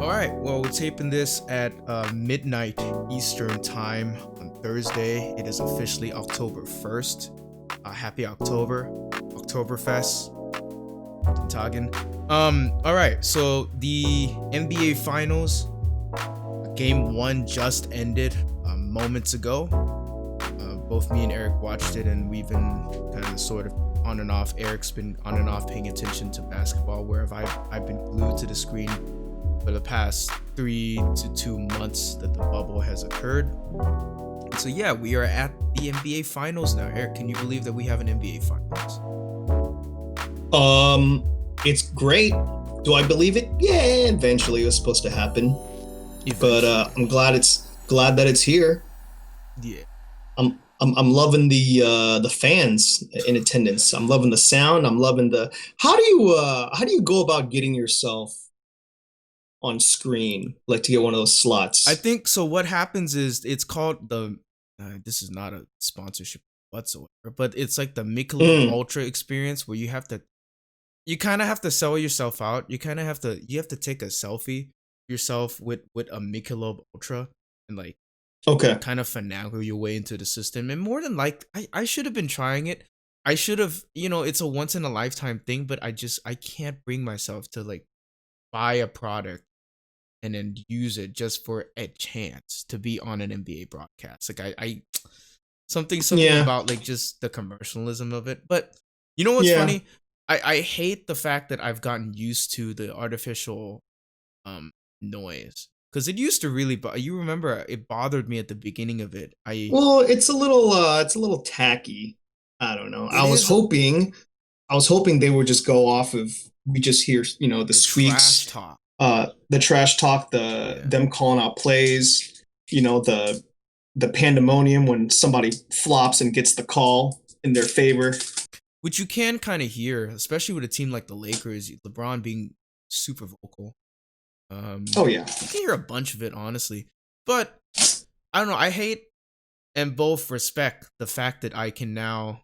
All right. Well, we're taping this at midnight Eastern time on Thursday. It is officially October 1st. Happy October, Oktoberfest, Tagen. All right. So the NBA Finals, Game 1 just ended moments ago. Both me and Eric watched it, and we've been kind of sort of on and off. Eric's been on and off paying attention to basketball, where I've been glued to the screen for the past 3 to 2 months that the bubble has occurred. So yeah, we are at the NBA Finals now. Eric, can you believe that we have an NBA Finals? It's great. Do I believe it? Yeah, eventually it was supposed to happen. But I'm glad that it's here. Yeah. I'm loving the fans in attendance. I'm loving the sound. I'm loving the how do you go about getting yourself on screen, like to get one of those slots? I think so. What happens is it's called this is not a sponsorship whatsoever, but it's like the Michelob Ultra experience, where you kind of have to sell yourself out. You have to take a selfie yourself with a Michelob Ultra and like kind of finagle your way into the system. And more than like, I should have been trying it. I should have, it's a once in a lifetime thing, but I can't bring myself to like buy a product and then use it just for a chance to be on an NBA broadcast. Like I something about like just the commercialism of it. But you know what's funny? I hate the fact that I've gotten used to the artificial noise, because it used to really you remember it bothered me at the beginning of it. It's a little tacky. I don't know. I was hoping they would just go off of, we just hear the squeaks, trash talk. The trash talk, them calling out plays, the pandemonium when somebody flops and gets the call in their favor. Which you can kind of hear, especially with a team like the Lakers, LeBron being super vocal. You can hear a bunch of it, honestly. But I don't know. I hate and both respect the fact that I can now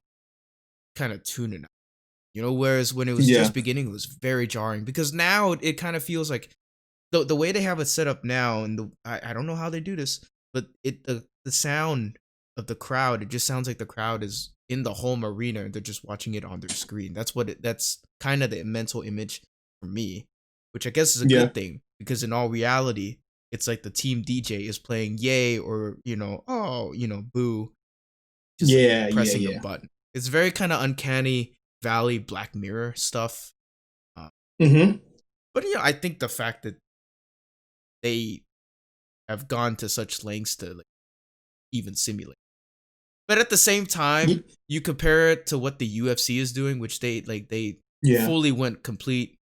kind of tune it out. Whereas when it was just beginning, it was very jarring, because now it kind of feels like the way they have it set up now, and I don't know how they do this, but the sound of the crowd, it just sounds like the crowd is in the home arena and they're just watching it on their screen. That's kind of the mental image for me, which I guess is a good thing, because in all reality, it's like the team DJ is playing yay or boo, just pressing a button. It's very kind of uncanny Valley Black Mirror stuff. But I think the fact that they have gone to such lengths to like even simulate. But at the same time, you compare it to what the UFC is doing, which they fully went complete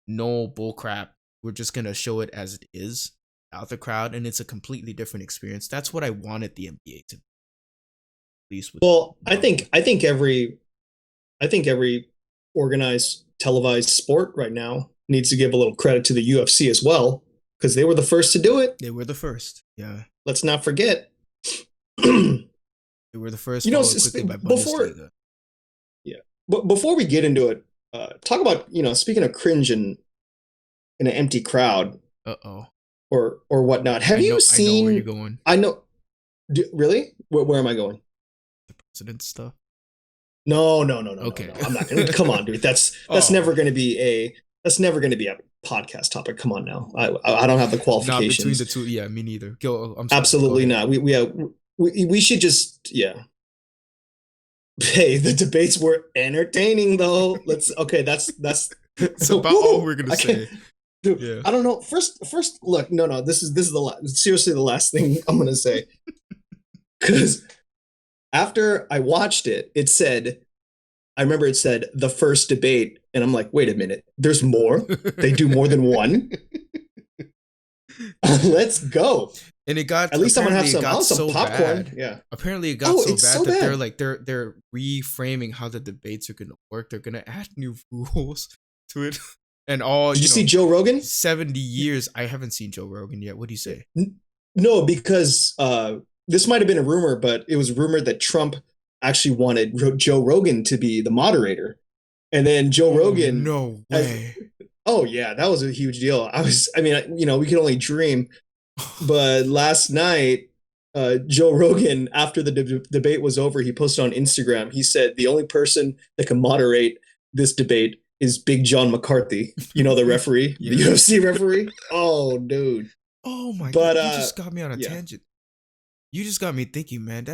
no bullcrap. We're just gonna show it as it is out the crowd, and it's a completely different experience. That's what I wanted the NBA to be. At least I think every organized televised sport right now needs to give a little credit to the UFC as well, because they were the first to do it. They were the first. Yeah. Let's not forget. They were the first. Before we get into it, talk about speaking of cringe in an empty crowd. Or whatnot. Have you seen? I know where you're going. I know. Really? Where am I going? The president stuff. No. Okay. No. I'm not gonna. Come on, dude. That's never going to be a podcast topic. Come on now. I don't have the qualifications. Not between the two. Yeah, me neither. Go. I'm sorry. Absolutely not. We should just Hey, the debates were entertaining though. That's It's about all we're gonna say. Dude, yeah. I don't know. First, look. No. This is seriously the last thing I'm gonna say. Because after I watched it, I remember it said the first debate, and I'm like, wait a minute. There's more. They do more than one. Let's go. And it got, at least I'm gonna have some popcorn. Bad. Yeah. Apparently, it got so bad that they're reframing how the debates are gonna work. They're gonna add new rules to it. And Did you see Joe Rogan? 70 years. I haven't seen Joe Rogan yet. What do you say? No, because this might have been a rumor, but it was rumored that Trump actually wanted Joe Rogan to be the moderator. And then Joe Rogan. No way. Oh yeah, that was a huge deal. I mean, we can only dream. But last night, Joe Rogan, after the debate was over, he posted on Instagram. He said the only person that can moderate this debate is Big John McCarthy. You know, the referee, the Yeah. UFC referee. Oh, dude. Oh my god, But you just got me on a yeah. tangent. You just got me thinking, man.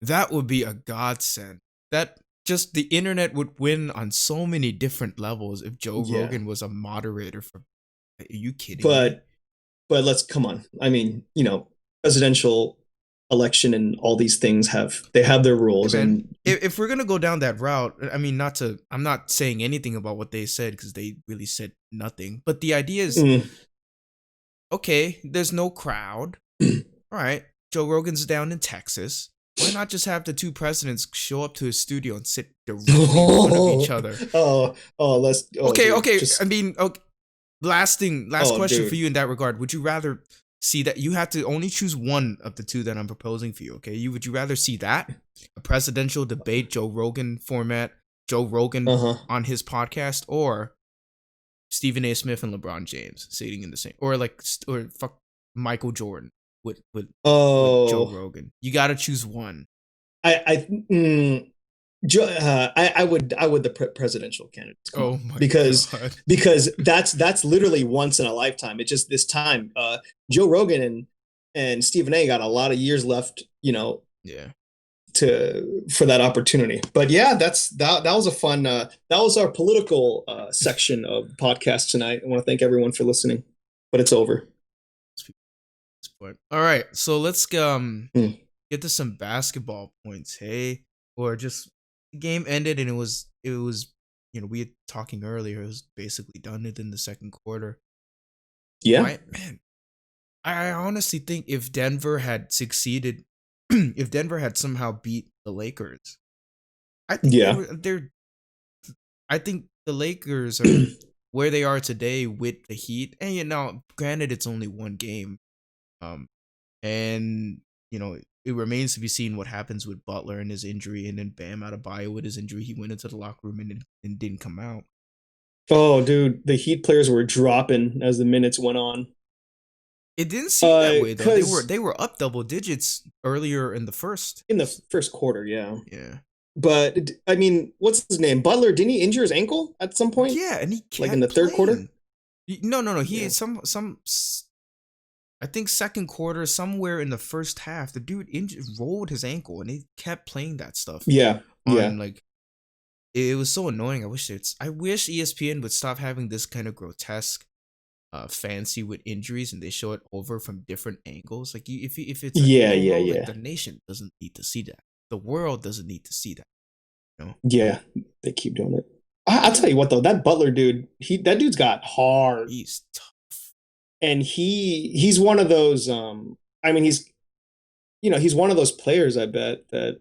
That would be a godsend. That just the internet would win on so many different levels if Joe Yeah. Rogan was a moderator for. Are you kidding me? But let's come on. I mean, presidential election and all these things have their Hey rules. man, And if we're gonna go down that route, I mean, I'm not saying anything about what they said because they really said nothing. But the idea is, mm, okay, there's no crowd. All right, Joe Rogan's down in Texas. Why not just have the two presidents show up to his studio and sit directly in front of each other? let's Okay. just I mean, okay. Last question for dude. you in that regard. Would you rather see that you have to only choose one of the two that I'm proposing for you? Okay, would you rather see that a presidential debate, Joe Rogan format, Joe Rogan Uh-huh. on his podcast, or Stephen A. Smith and LeBron James sitting in the same, or fuck Michael Jordan with Joe Oh, Rogan? You got to choose one. I mm, I would the presidential candidates. Come Oh on, my because god. that's literally once in a lifetime. It's just this time. Joe Rogan and Stephen A. got a lot of years left. Yeah. For that opportunity. But yeah, that was a fun. That was our political section of the podcast tonight. I want to thank everyone for listening. But it's over. All right, so let's Mm. get to some basketball points, hey? Or just the game ended and it was we had talking earlier, it was basically done within the second quarter. Yeah. Man, I honestly think if Denver had succeeded, if Denver had somehow beat the Lakers, I think Yeah. I think the Lakers are where they are today with the Heat. And granted it's only one game. Um and it remains to be seen what happens with Butler and his injury, and then Bam Adebayo with his injury. He went into the locker room and didn't come out. Oh, dude, the Heat players were dropping as the minutes went on. It didn't seem that way though. Because They were up double digits earlier in the first. in the first quarter, yeah. Yeah. But I mean, what's his name? Butler, didn't he injure his ankle at some point? Yeah, and he Like in kept the third quarter? playing. No. He Yeah. had some. I think second quarter, somewhere in the first half, the dude rolled his ankle, and he kept playing that stuff. Yeah. Yeah. On like, it was so annoying. I wish ESPN would stop having this kind of grotesque fancy with injuries, and they show it over from different angles. Like if it's an Yeah, ankle yeah, roll, yeah. like the nation doesn't need to see that. The world doesn't need to see that. Yeah, they keep doing it. I'll tell you what though, that Butler dude, that dude's got hard, He's tough. and he's one of those. I mean, he's one of those players. I bet that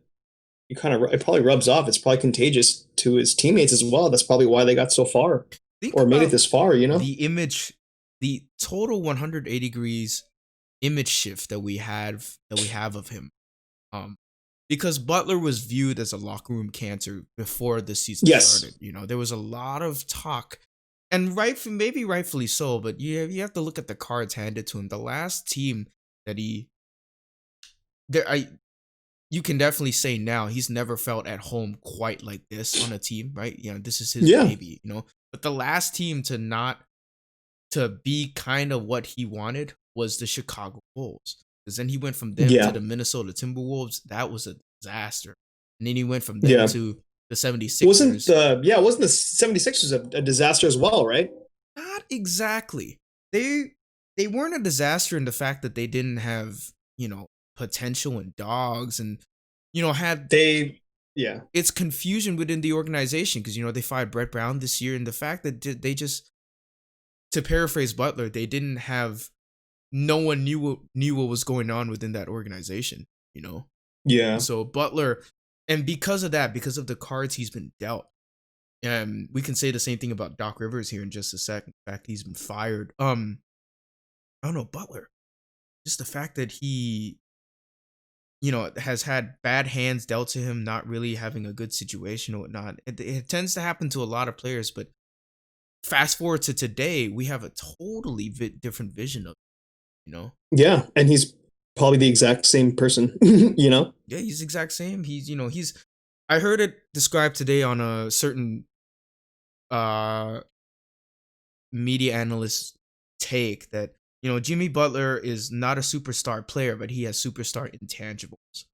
it probably rubs off. It's probably contagious to his teammates as well. That's probably why they got so far Think or made it about this far. the image, the total 180 degrees image shift that we have of him. Because Butler was viewed as a locker room cancer before the season started. There was a lot of talk, and maybe rightfully so, but you have to look at the cards handed to him. The last team that you can definitely say now he's never felt at home quite like this on a team, right? This is his baby, But the last team to be kind of what he wanted was the Chicago Bulls. Because then he went from them to the Minnesota Timberwolves. That was a disaster. And then he went from them to the 76ers. Wasn't the 76ers a disaster as well, right? Not exactly. They weren't a disaster in the fact that they didn't have, potential and dogs and, it's confusion within the organization because, they fired Brett Brown this year. And the fact that they just, to paraphrase Butler, they didn't have, no one knew what was going on within that organization, Yeah. So Butler, and because of that, because of the cards he's been dealt, we can say the same thing about Doc Rivers here in just a second. In fact, he's been fired. I don't know, Butler. Just the fact that he, has had bad hands dealt to him, not really having a good situation or whatnot. It tends to happen to a lot of players, but fast forward to today, we have a totally different vision of, Yeah, and he's probably the exact same person, Yeah, he's the exact same. He's. I heard it described today on a certain media analyst take that Jimmy Butler is not a superstar player, but he has superstar intangibles.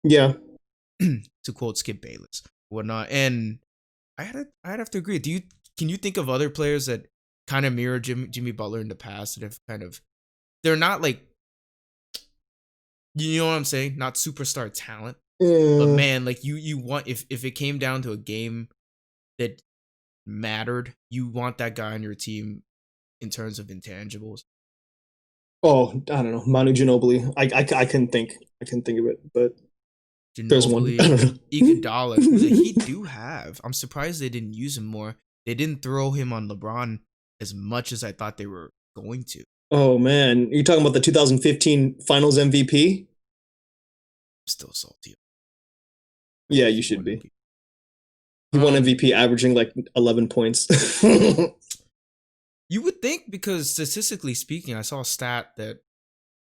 Yeah. To quote Skip Bayless, whatnot, and I'd have to agree. Can you think of other players that kind of mirror Jimmy Butler in the past that have they're not like, you know what I'm saying, not superstar talent, but man, like you want, if it came down to a game that mattered, you want that guy on your team in terms of intangibles. Oh, I don't know, Manu Ginobili. I couldn't think of it, but Ginobili, there's one. I don't know. Iguodala, who the Heat do have. I'm surprised they didn't use him more. They didn't throw him on LeBron as much as I thought they were going to. Oh man, you talking about the 2015 Finals MVP? I'm still salty. Yeah, you should be. He won MVP averaging like 11 points. You would think, because statistically speaking, I saw a stat that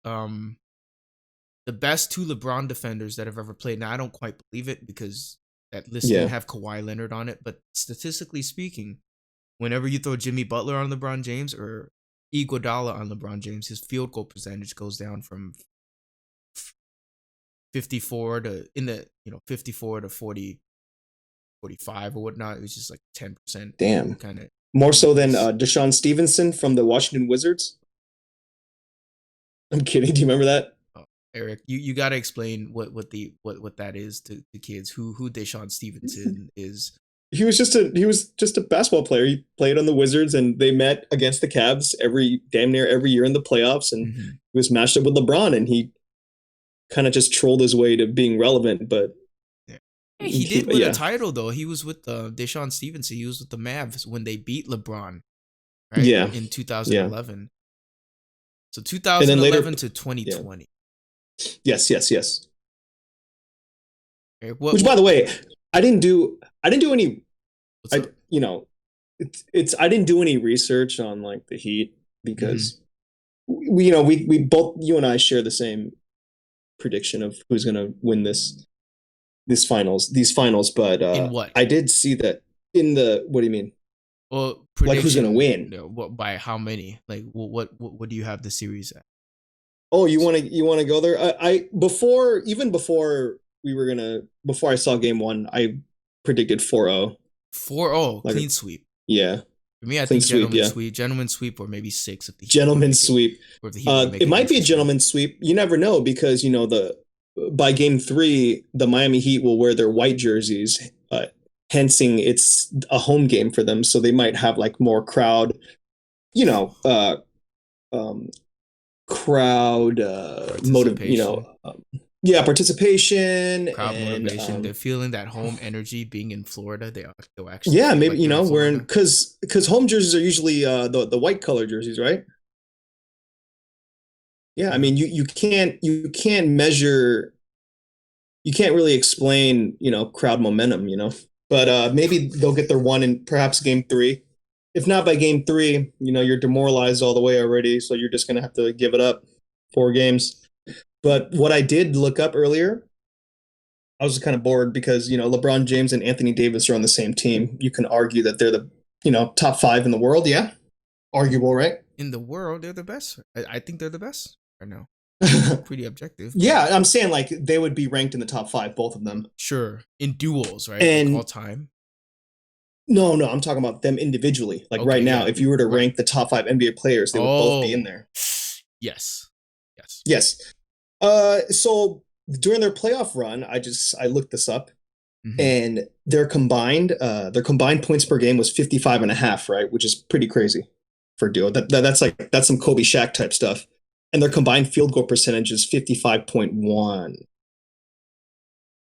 the best two LeBron defenders that have ever played. Now, I don't quite believe it because that list didn't have Kawhi Leonard on it. But statistically speaking, whenever you throw Jimmy Butler on LeBron James or Iguodala on LeBron James, his field goal percentage goes down from 54 to 40, 45 or whatnot. It was just like 10%. Damn. Kind of more so than Deshaun Stevenson from the Washington Wizards. I'm kidding. Do you remember that? Oh, Eric, you got to explain what that is to kids. Who Deshaun Stevenson is. He was just a basketball player. He played on the Wizards, and they met against the Cavs damn near every year in the playoffs. And he was matched up with LeBron, and he kind of just trolled his way to being relevant. But hey, he did win a title though. He was with Deshaun Stevenson. He was with the Mavs when they beat LeBron. Right? Yeah, in 2011. Yeah. So 2011 to 2020. Yeah. Yes. Okay, which, by the way, I didn't do any. I didn't do any research on like the Heat because we both, you and I, share the same prediction of who's going to win these finals. But in what? I did see that in the. What do you mean? Well, like who's going to win? What, by how many? Like what do you have the series at? Oh, you want to go there? Before I saw game one, I predicted 4-0. 4-0, like clean sweep. Yeah. For me, I think gentleman sweep, or maybe 6 if the gentleman sweep. It might be a gentleman sweep. You never know, because by game 3, the Miami Heat will wear their white jerseys, hensing it's a home game for them, so they might have like more crowd. Participation. Participation, crowd motivation. They're feeling that home energy being in Florida. They'll actually maybe wearing, because home jerseys are usually the white color jerseys, right? Yeah, I mean you can't measure, you can't really explain crowd momentum, but maybe they'll get their one in perhaps game 3. If not by game 3, you're demoralized all the way already, so you're just going to have to give it up 4 games. But what I did look up earlier, I was just kind of bored because, LeBron James and Anthony Davis are on the same team. You can argue that they're the, top 5 in the world. Yeah. Arguable, right? In the world, they're the best. I think they're the best right now. Pretty objective. Yeah, I'm saying like they would be ranked in the top 5, both of them. Sure. In duels, right? And like all time. No, I'm talking about them individually. Like right now, if you were to rank the top 5 NBA players, they would both be in there. Yes. So during their playoff run, I looked this up, and their combined points per game was 55.5, right? Which is pretty crazy for a duo. That's some Kobe Shaq type stuff. And their combined field goal percentage is 55.1.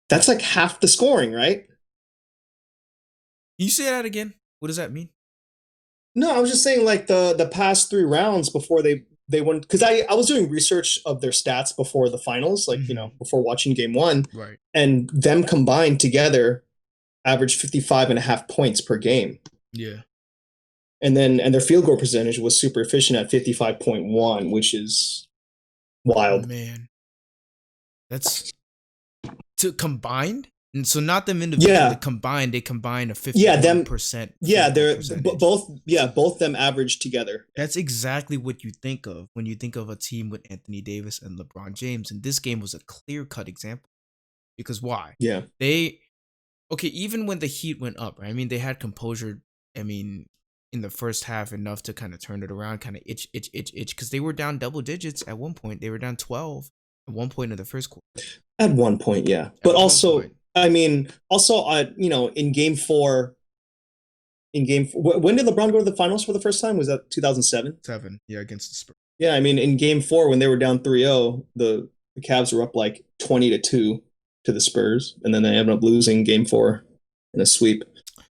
That's like half the scoring, right? Can you say that again? What does that mean? No, I was just saying like the past 3 rounds before they won, because I was doing research of their stats before the finals, like before watching game 1, right? And them combined together averaged 55.5 points per game. Yeah. and their field goal percentage was super efficient at 55.1, which is wild. Man, that's to combined. And so not them individually, Yeah. combined, they combined a 51% Yeah, they're both. Yeah, both them average together. That's exactly what you think of when you think of a team with Anthony Davis and LeBron James. And this game was a clear-cut example. Because why? Yeah. Even when the Heat went up, right? I mean, they had composure, in the first half enough to kind of turn it around, kind of itch, because they were down double digits at one point. They were down 12 at one point in the first quarter. At one point, yeah. But also, in game four, when did LeBron go to the finals for the first time? Was that 2007? Yeah, against the Spurs. Yeah, I mean, in game four, when they were down 3-0, the Cavs were up like 20-2 to the Spurs, and then they ended up losing game four in a sweep.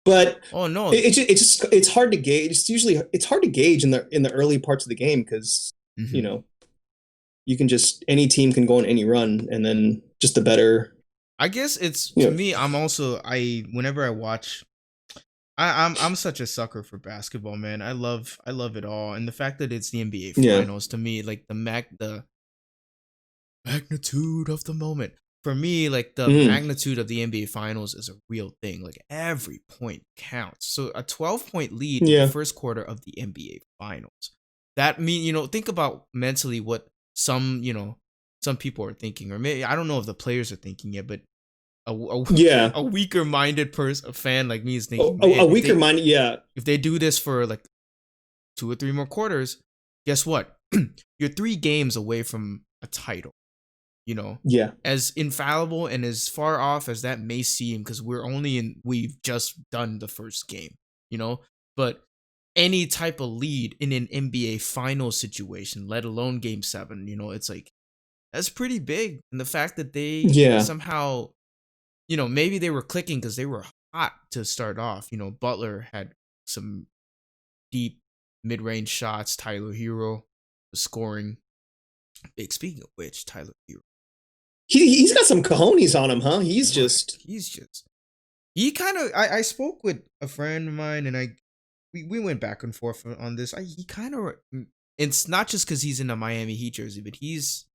But oh no, it's hard to gauge. It's hard to gauge in the early parts of the game because you can just, any team can go on any run, and then just the better. I guess it's to me. I'm also whenever I watch. I'm such a sucker for basketball, man. I love it all, and the fact that it's the NBA Finals to me, like the magnitude of the moment. For me, like the magnitude of the NBA Finals is a real thing. Like every point counts. So a 12-point lead in the first quarter of the NBA Finals. That think about mentally what some people are thinking, or maybe I don't know if the players are thinking it, but a weaker minded fan like me is thinking a weaker minded if they do this for like 2 or 3 more quarters, guess what? You're 3 games away from a title. As infallible and as far off as that may seem, because we've just done the first game, but any type of lead in an NBA final situation, let alone game 7, it's like, that's pretty big. And the fact that they somehow, maybe they were clicking because they were hot to start off. Butler had some deep mid-range shots. Tyler Hero was scoring. Speaking of which, Tyler Hero. He's got some cojones on him, huh? He kind of, I spoke with a friend of mine and we went back and forth on this. He kind of, it's not just because he's in a Miami Heat jersey, but he's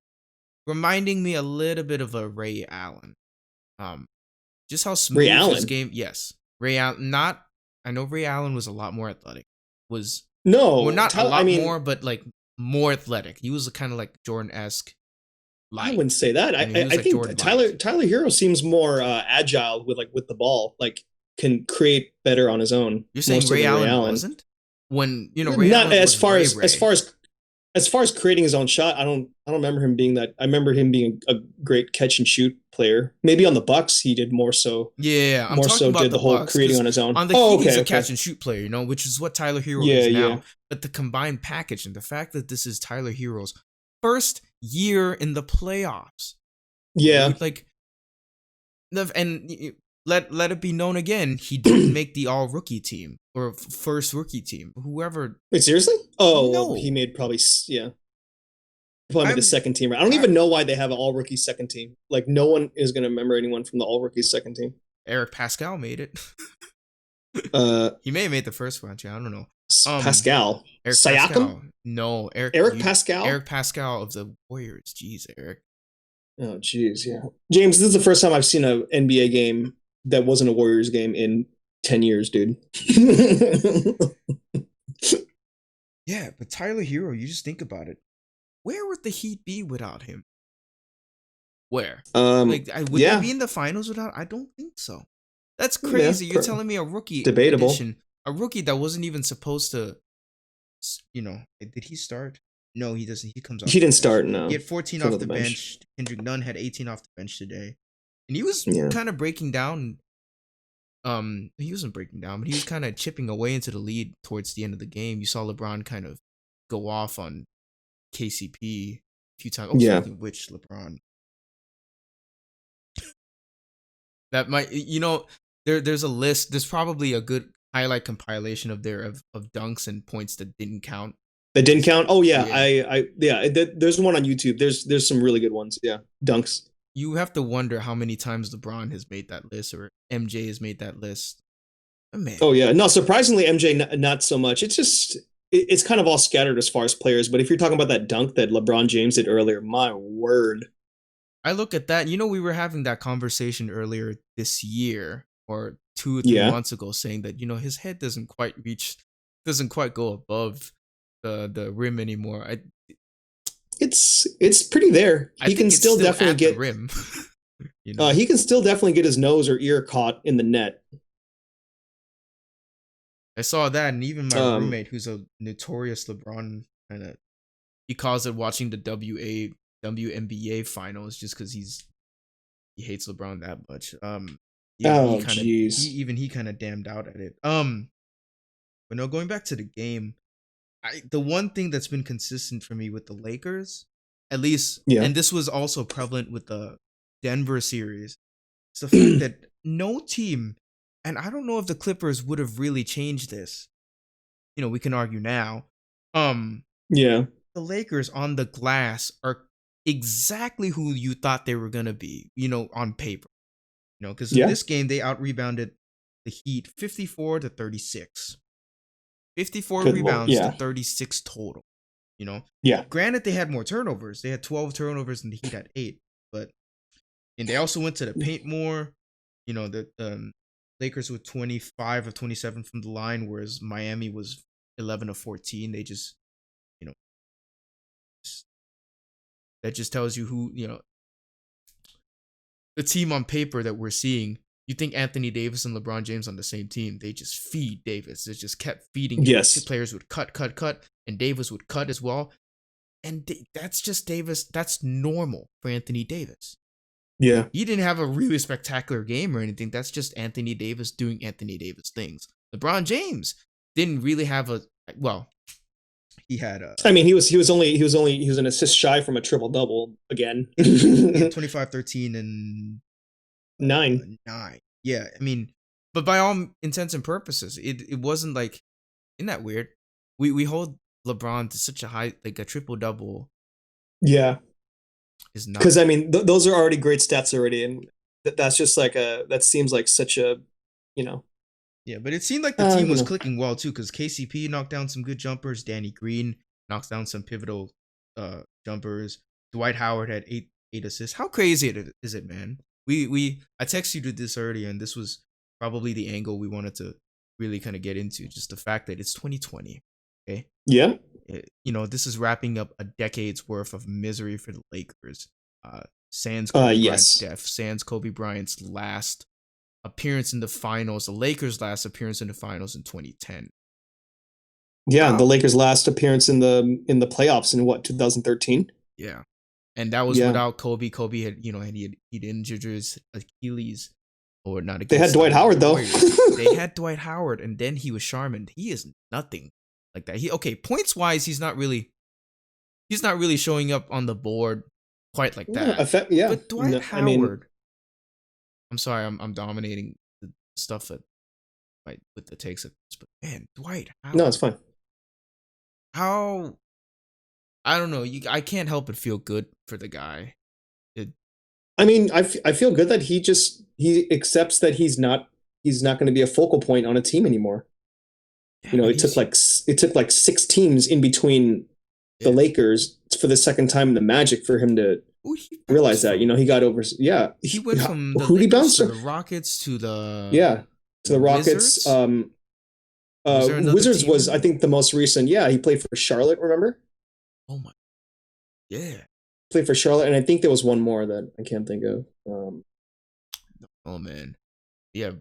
reminding me a little bit of a Ray Allen. Just how smooth his game. Yes. Ray Allen, I know Ray Allen was a lot more athletic. Not a lot more, but like more athletic. He was kind of like Jordan-esque. I wouldn't say that. I think Tyler Hero seems more agile with the ball. Like can create better on his own. You're saying Ray Allen wasn't? When Ray not Allen as far as creating his own shot. I don't remember him being that. I remember him being a great catch and shoot player. Maybe on the Bucks he did more so. Yeah, I'm more so did the whole Bucks, creating on his own. On the Heat, he's a catch and shoot player, which is what Tyler Hero is now. Yeah. But the combined package and the fact that this is Tyler Hero's first year in the playoffs. Yeah. And let it be known again, he didn't make the all rookie team or first rookie team. Whoever. Wait, seriously? Oh, no. Well, he made probably the second team. I don't even know why they have an all rookie second team. Like no one is going to remember anyone from the all rookie second team. Eric Pascal made it. He may have made the first one. I don't know. Pascal. Eric Siakam? Pascal. No, Pascal? Eric Pascal of the Warriors. Jeez, Eric. Oh, jeez, yeah. James, this is the first time I've seen an NBA game that wasn't a Warriors game in 10 years, dude. Yeah, but Tyler Hero, you just think about it. Where would the Heat be without him? Where? Would they be in the finals without? I don't think so. That's crazy. You're telling me a rookie debatable edition, a rookie that wasn't even supposed to. Did he start? No, he doesn't. He comes off. He didn't start. No, he had 14 off the bench. Kendrick Nunn had 18 off the bench today, and he was kind of breaking down. He wasn't breaking down, but he was kind of chipping away into the lead towards the end of the game. You saw LeBron kind of go off on KCP a few times. Which LeBron? That might, there's a list. There's probably a good highlight compilation of dunks and points that didn't count. That didn't count? Oh yeah, there's one on YouTube. There's some really good ones. Yeah, dunks. You have to wonder how many times LeBron has made that list or MJ has made that list. Man. Oh yeah, no. Surprisingly, MJ not so much. It's just it's kind of all scattered as far as players. But if you're talking about that dunk that LeBron James did earlier, my word. I look at that. You know, we were having that conversation earlier this year or 2 or 3 Yeah, months ago, saying that his head doesn't quite go above the rim anymore. it's pretty there. I He can think it's still still definitely at the get rim. you know, he can still definitely get his nose or ear caught in the net. I saw that, and even my Um, roommate, who's a notorious LeBron kind of, he calls it watching the WNBA finals just because he hates LeBron that much. Yeah, oh jeez. he kind of damned out at it. But no, going back to the game, the one thing that's been consistent for me with the Lakers, at least, Yeah. and this was also prevalent with the Denver series, is the fact that no team, and I don't know if the Clippers would have really changed this. We can argue now. Yeah. The Lakers on the glass are exactly who you thought they were gonna be. On paper. Because in Yeah. this game they out rebounded the Heat 54-36. 54 Good lord. rebounds to Yeah. 36 total. You know, Yeah. Granted, they had more turnovers. They had 12 turnovers and the Heat had 8. And they also went to the paint more. The Lakers were 25 of 27 from the line, whereas Miami was 11 of 14. They just, you know, that just tells you who, the team on paper that we're seeing. You think Anthony Davis and LeBron James on the same team, they just feed Davis. They just kept feeding him. Yes. Players would cut, and Davis would cut as well. And that's just Davis. That's normal for Anthony Davis. Yeah. He didn't have a really spectacular game or anything. That's just Anthony Davis doing Anthony Davis things. LeBron James didn't really have he had I mean, he was an assist shy from a triple double again. 25, 13, and 9. 9. Yeah, I mean, but by all intents and purposes, it wasn't like, isn't that weird? We hold LeBron to such a high, like a triple double. Yeah. Is not, because I mean those are already great stats already, and that's just like that seems like such a, Yeah, but it seemed like the team was clicking well too, because KCP knocked down some good jumpers. Danny Green knocks down some pivotal jumpers. Dwight Howard had eight assists. How crazy is it, man? I texted you this earlier, and this was probably the angle we wanted to really kind of get into. Just the fact that it's 2020. Okay. Yeah. This is wrapping up a decade's worth of misery for the Lakers. Sans Kobe Bryant's death, sans Kobe Bryant's last appearance in the finals, the Lakers' last appearance in the finals in 2010. Yeah, the Lakers' last appearance in the playoffs in 2013. Yeah, and that was without Kobe. Kobe had he'd injured his Achilles, or not. They had Dwight Howard though. They had Dwight Howard, and then he was Charmin. He is nothing like that. Points wise, he's not really showing up on the board quite like that. Yeah, but Dwight Howard. I'm sorry, I'm dominating the stuff that with the takes of this, but man, Dwight Howard. No, it's fine. How, I don't know. I can't help but feel good for the guy. I mean, I feel good that he accepts that he's not going to be a focal point on a team anymore. Yeah, it took like 6 teams in between the Lakers for the second time in the Magic for him to realize that. He got over. Yeah, he went from the who he bounced to the Rockets to the to the Rockets. Wizards was, I think, the most recent. Yeah, he played for Charlotte. Remember? Oh my, yeah. Played for Charlotte, and I think there was one more that I can't think of. Oh man, yeah.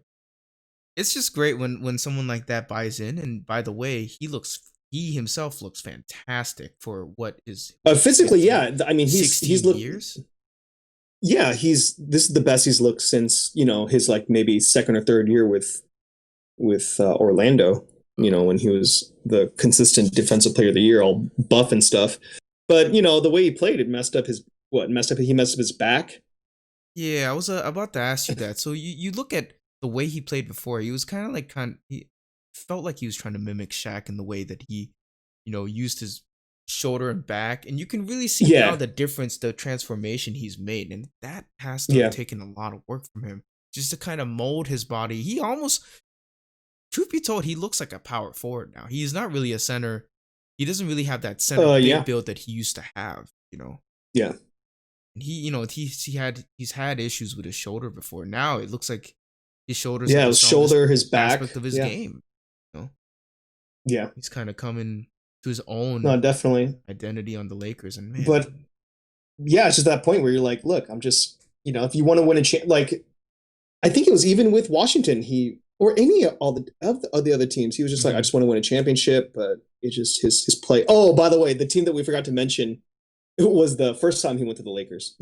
It's just great when someone like that buys in. And by the way, he himself looks fantastic for what is physically. 15, yeah, I mean, he's looked years. Yeah, this is the best he's looked since his like maybe second or third year with Orlando. When he was the consistent defensive player of the year, all buff and stuff. But the way he played, it messed up his back. Yeah, I was about to ask you that. So you look at the way he played before. He was he felt like he was trying to mimic Shaq in the way that he, used his shoulder and back, and you can really see now the difference, the transformation he's made, and that has to have taken a lot of work from him just to kind of mold his body. He almost, truth be told, he looks like a power forward now. He's not really a center. He doesn't really have that center big build that he used to have, you know. Yeah. And he, you know, he's had issues with his shoulder before. Now it looks like his shoulders. Yeah, his shoulder, his back aspect of his game. You know? Yeah, he's kind of coming to his own. No, definitely identity on the Lakers, and man. But yeah, it's just that point where you're like, look, I'm just, you know, if you want to win a like, I think it was even with Washington, or any of the other teams, he was just like, I just want to win a championship, but it's just his play. Oh, by the way, the team that we forgot to mention, it was the first time he went to the Lakers.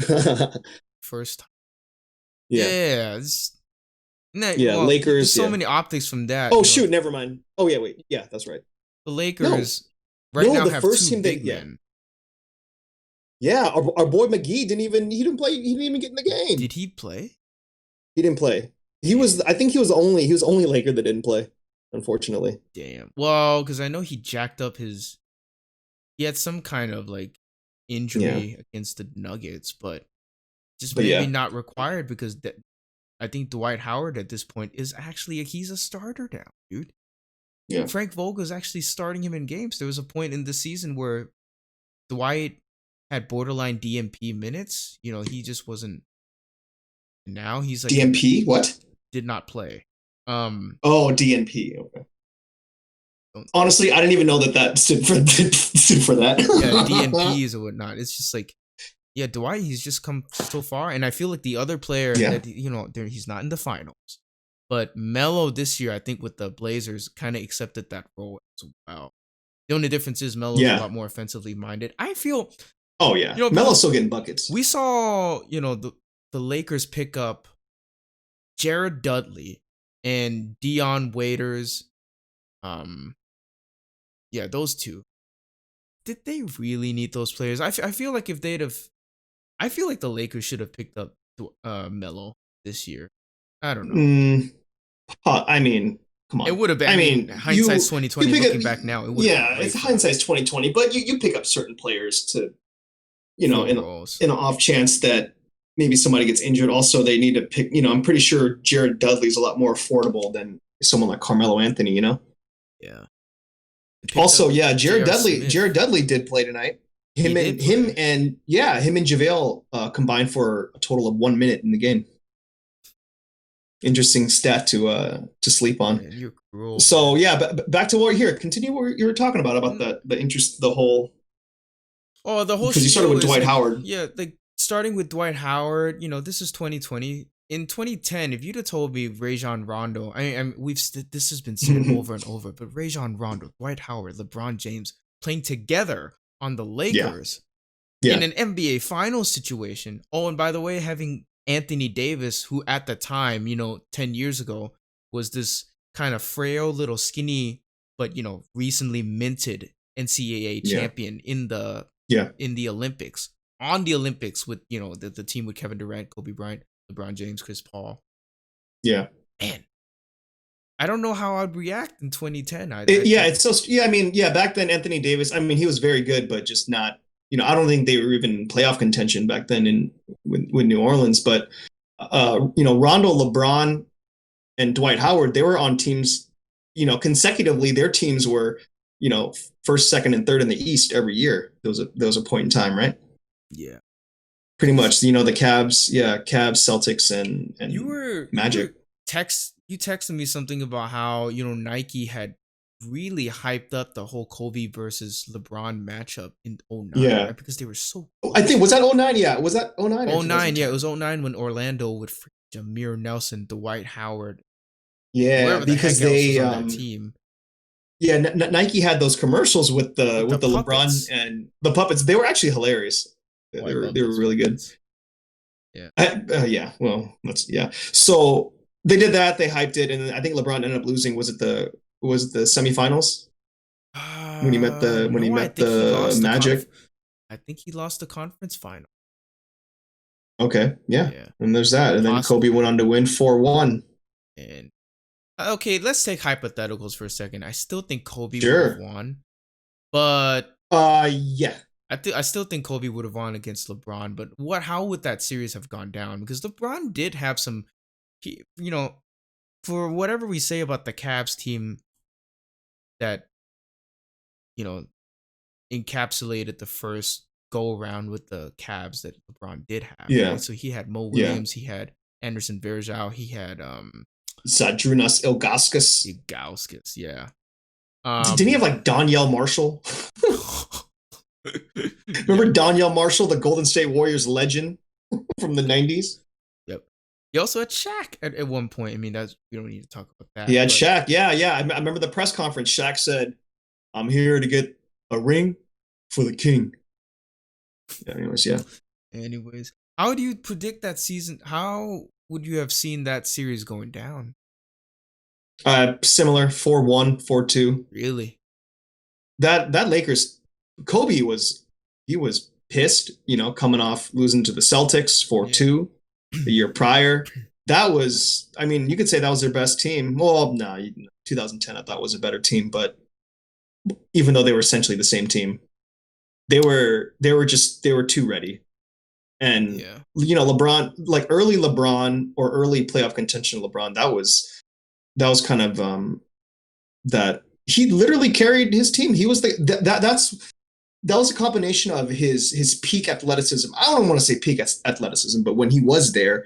First time. Yeah. Lakers. There's so many optics from that. Oh, shoot, never mind. Oh, yeah, wait. Yeah, that's right. The Lakers now have two big men. Yeah, our boy McGee didn't even get in the game. Did he play? He didn't play. I think he was the only Laker that didn't play, unfortunately. Damn. Well, because I know he jacked up he had some kind of like injury against the Nuggets, but maybe not required because I think Dwight Howard at this point is actually he's a starter now, dude. Yeah. Frank Vogel's actually starting him in games. There was a point in the season where Dwight had borderline DNP minutes. You know, he just wasn't. Now he's like DNP. What? Did not play. Oh, DNP. Okay. Honestly, I didn't even know that stood for that. Yeah, DNPs or whatnot. It's just like, yeah, Dwight. He's just come so far, and I feel like the other player that he's not in the finals. But Melo this year, I think with the Blazers, kind of accepted that role as well. The only difference is Melo's a lot more offensively minded. I feel. Oh yeah, Melo's still getting buckets. We saw, the Lakers pick up Jared Dudley and Dion Waiters. Those two. Did they really need those players? I feel like if they'd have, I feel like the Lakers should have picked up Melo this year. I don't know. I mean, come on. It would have been. I mean, hindsight's 2020. Looking back now, it would. Yeah, it's hindsight's 2020. But you pick up certain players to, in an off chance that maybe somebody gets injured. Also, they need to pick. I'm pretty sure Jared Dudley's a lot more affordable than someone like Carmelo Anthony. Yeah. Also, Jared Dudley did play tonight. Him and JaVale combined for a total of 1 minute in the game. Interesting stat to sleep on. Man, you're cruel. So but back to what we're here. Continue what you were talking about the interest, the whole. Oh, the whole. Because you started with Dwight Howard. Yeah, starting with Dwight Howard. This is 2020. In 2010, if you'd have told me Rajon Rondo, this has been said over and over, but Rajon Rondo, Dwight Howard, LeBron James playing together on the Lakers in an NBA Finals situation. Oh, and by the way, having Anthony Davis, who at the time, 10 years ago, was this kind of frail, little skinny, but recently minted NCAA champion in the Olympics, on the Olympics with the team with Kevin Durant, Kobe Bryant, LeBron James, Chris Paul. Yeah. Man, I don't know how I'd react in 2010. Back then, Anthony Davis, he was very good, but just not, I don't think they were even in playoff contention back then with New Orleans. But, Rondo, LeBron, and Dwight Howard, they were on teams, consecutively, their teams were, first, second, and third in the East every year. There was a point in time, right? Yeah. Pretty much, the Cavs, Celtics, and Magic. You texted me something about how, Nike had really hyped up the whole Kobe versus LeBron matchup in 2009, right? Because they were so cool. I think, was that 2009? Yeah. Was that 2009? 2009, yeah. It was 2009 when Orlando would Jameer Nelson, Dwight Howard. Yeah, because they was on that team. Yeah, Nike had those commercials with the LeBron and the puppets. They were actually hilarious. They were really good. Yeah. So they did that. They hyped it, and I think LeBron ended up losing. Was it the semifinals when he met the Magic? I think he lost the conference final. Okay, yeah. And there's that, and then Kobe went on to win 4-1. And okay, let's take hypotheticals for a second. I still think Kobe would have won, but I still think Kobe would have won against LeBron, but how would that series have gone down? Because LeBron did have some, for whatever we say about the Cavs team that, you know, encapsulated the first go around with the Cavs that LeBron did have. Yeah. Right? So he had Mo Williams, he had Anderson Varejao, he had Zadrunas Ilgauskas. Ilgauskas, yeah. Didn't he have like Donyell Marshall? Remember Donyell Marshall, the Golden State Warriors legend from the 90s? Yep. He also had Shaq at one point. I mean, that's we don't need to talk about that. He had Shaq. Yeah. I remember the press conference. Shaq said, "I'm here to get a ring for the king." Yeah, Anyways, how do you predict that season? How would you have seen that series going down? Similar, 4-1, 4-2. Really? That Lakers, Kobe was pissed, coming off losing to the Celtics 4-2 the year prior. That was, I mean, you could say that was their best team. Well, no, 2010 I thought was a better team, but even though they were essentially the same team, they were too ready. And LeBron, like early LeBron or early playoff contention LeBron, that was kind of that he literally carried his team. He was that was a combination of his peak athleticism. I don't want to say peak athleticism, but when he was there,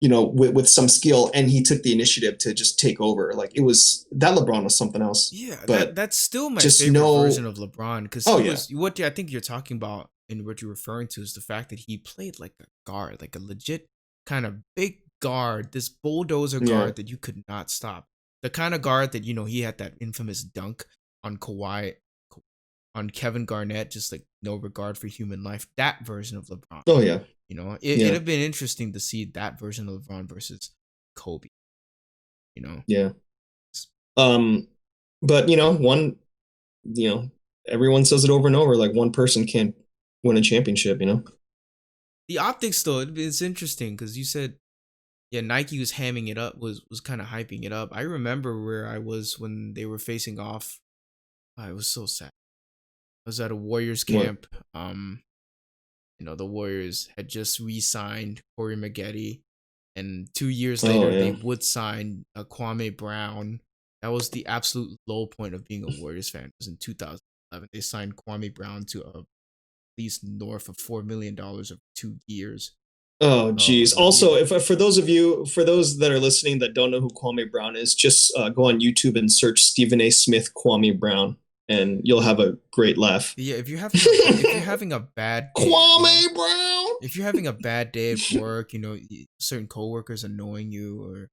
with some skill, and he took the initiative to just take over. Like it was that LeBron was something else. Yeah, but that's still my favorite version of LeBron because what I think you're talking about and what you're referring to is the fact that he played like a guard, like a legit kind of big guard, this bulldozer guard that you could not stop. The kind of guard that he had that infamous dunk on Kawhi, on Kevin Garnett, just like no regard for human life. That version of LeBron. Oh yeah. It'd have been interesting to see that version of LeBron versus Kobe. Yeah. But everyone says it over and over. Like one person can't win a championship. The optics, though, it's interesting because you said, Nike was hamming it up, was kind of hyping it up. I remember where I was when they were facing off. It was so sad. I was at a Warriors camp. The Warriors had just re-signed Corey Maggette, and 2 years later they would sign Kwame Brown. That was the absolute low point of being a Warriors fan. It was in 2011. They signed Kwame Brown to at least north of $4 million over 2 years. Oh, geez. Also, if for those that are listening that don't know who Kwame Brown is, just go on YouTube and search Stephen A. Smith Kwame Brown, and you'll have a great laugh. Yeah, if you're having a bad day, Kwame Brown. If you're having a bad day at work, certain coworkers annoying you, or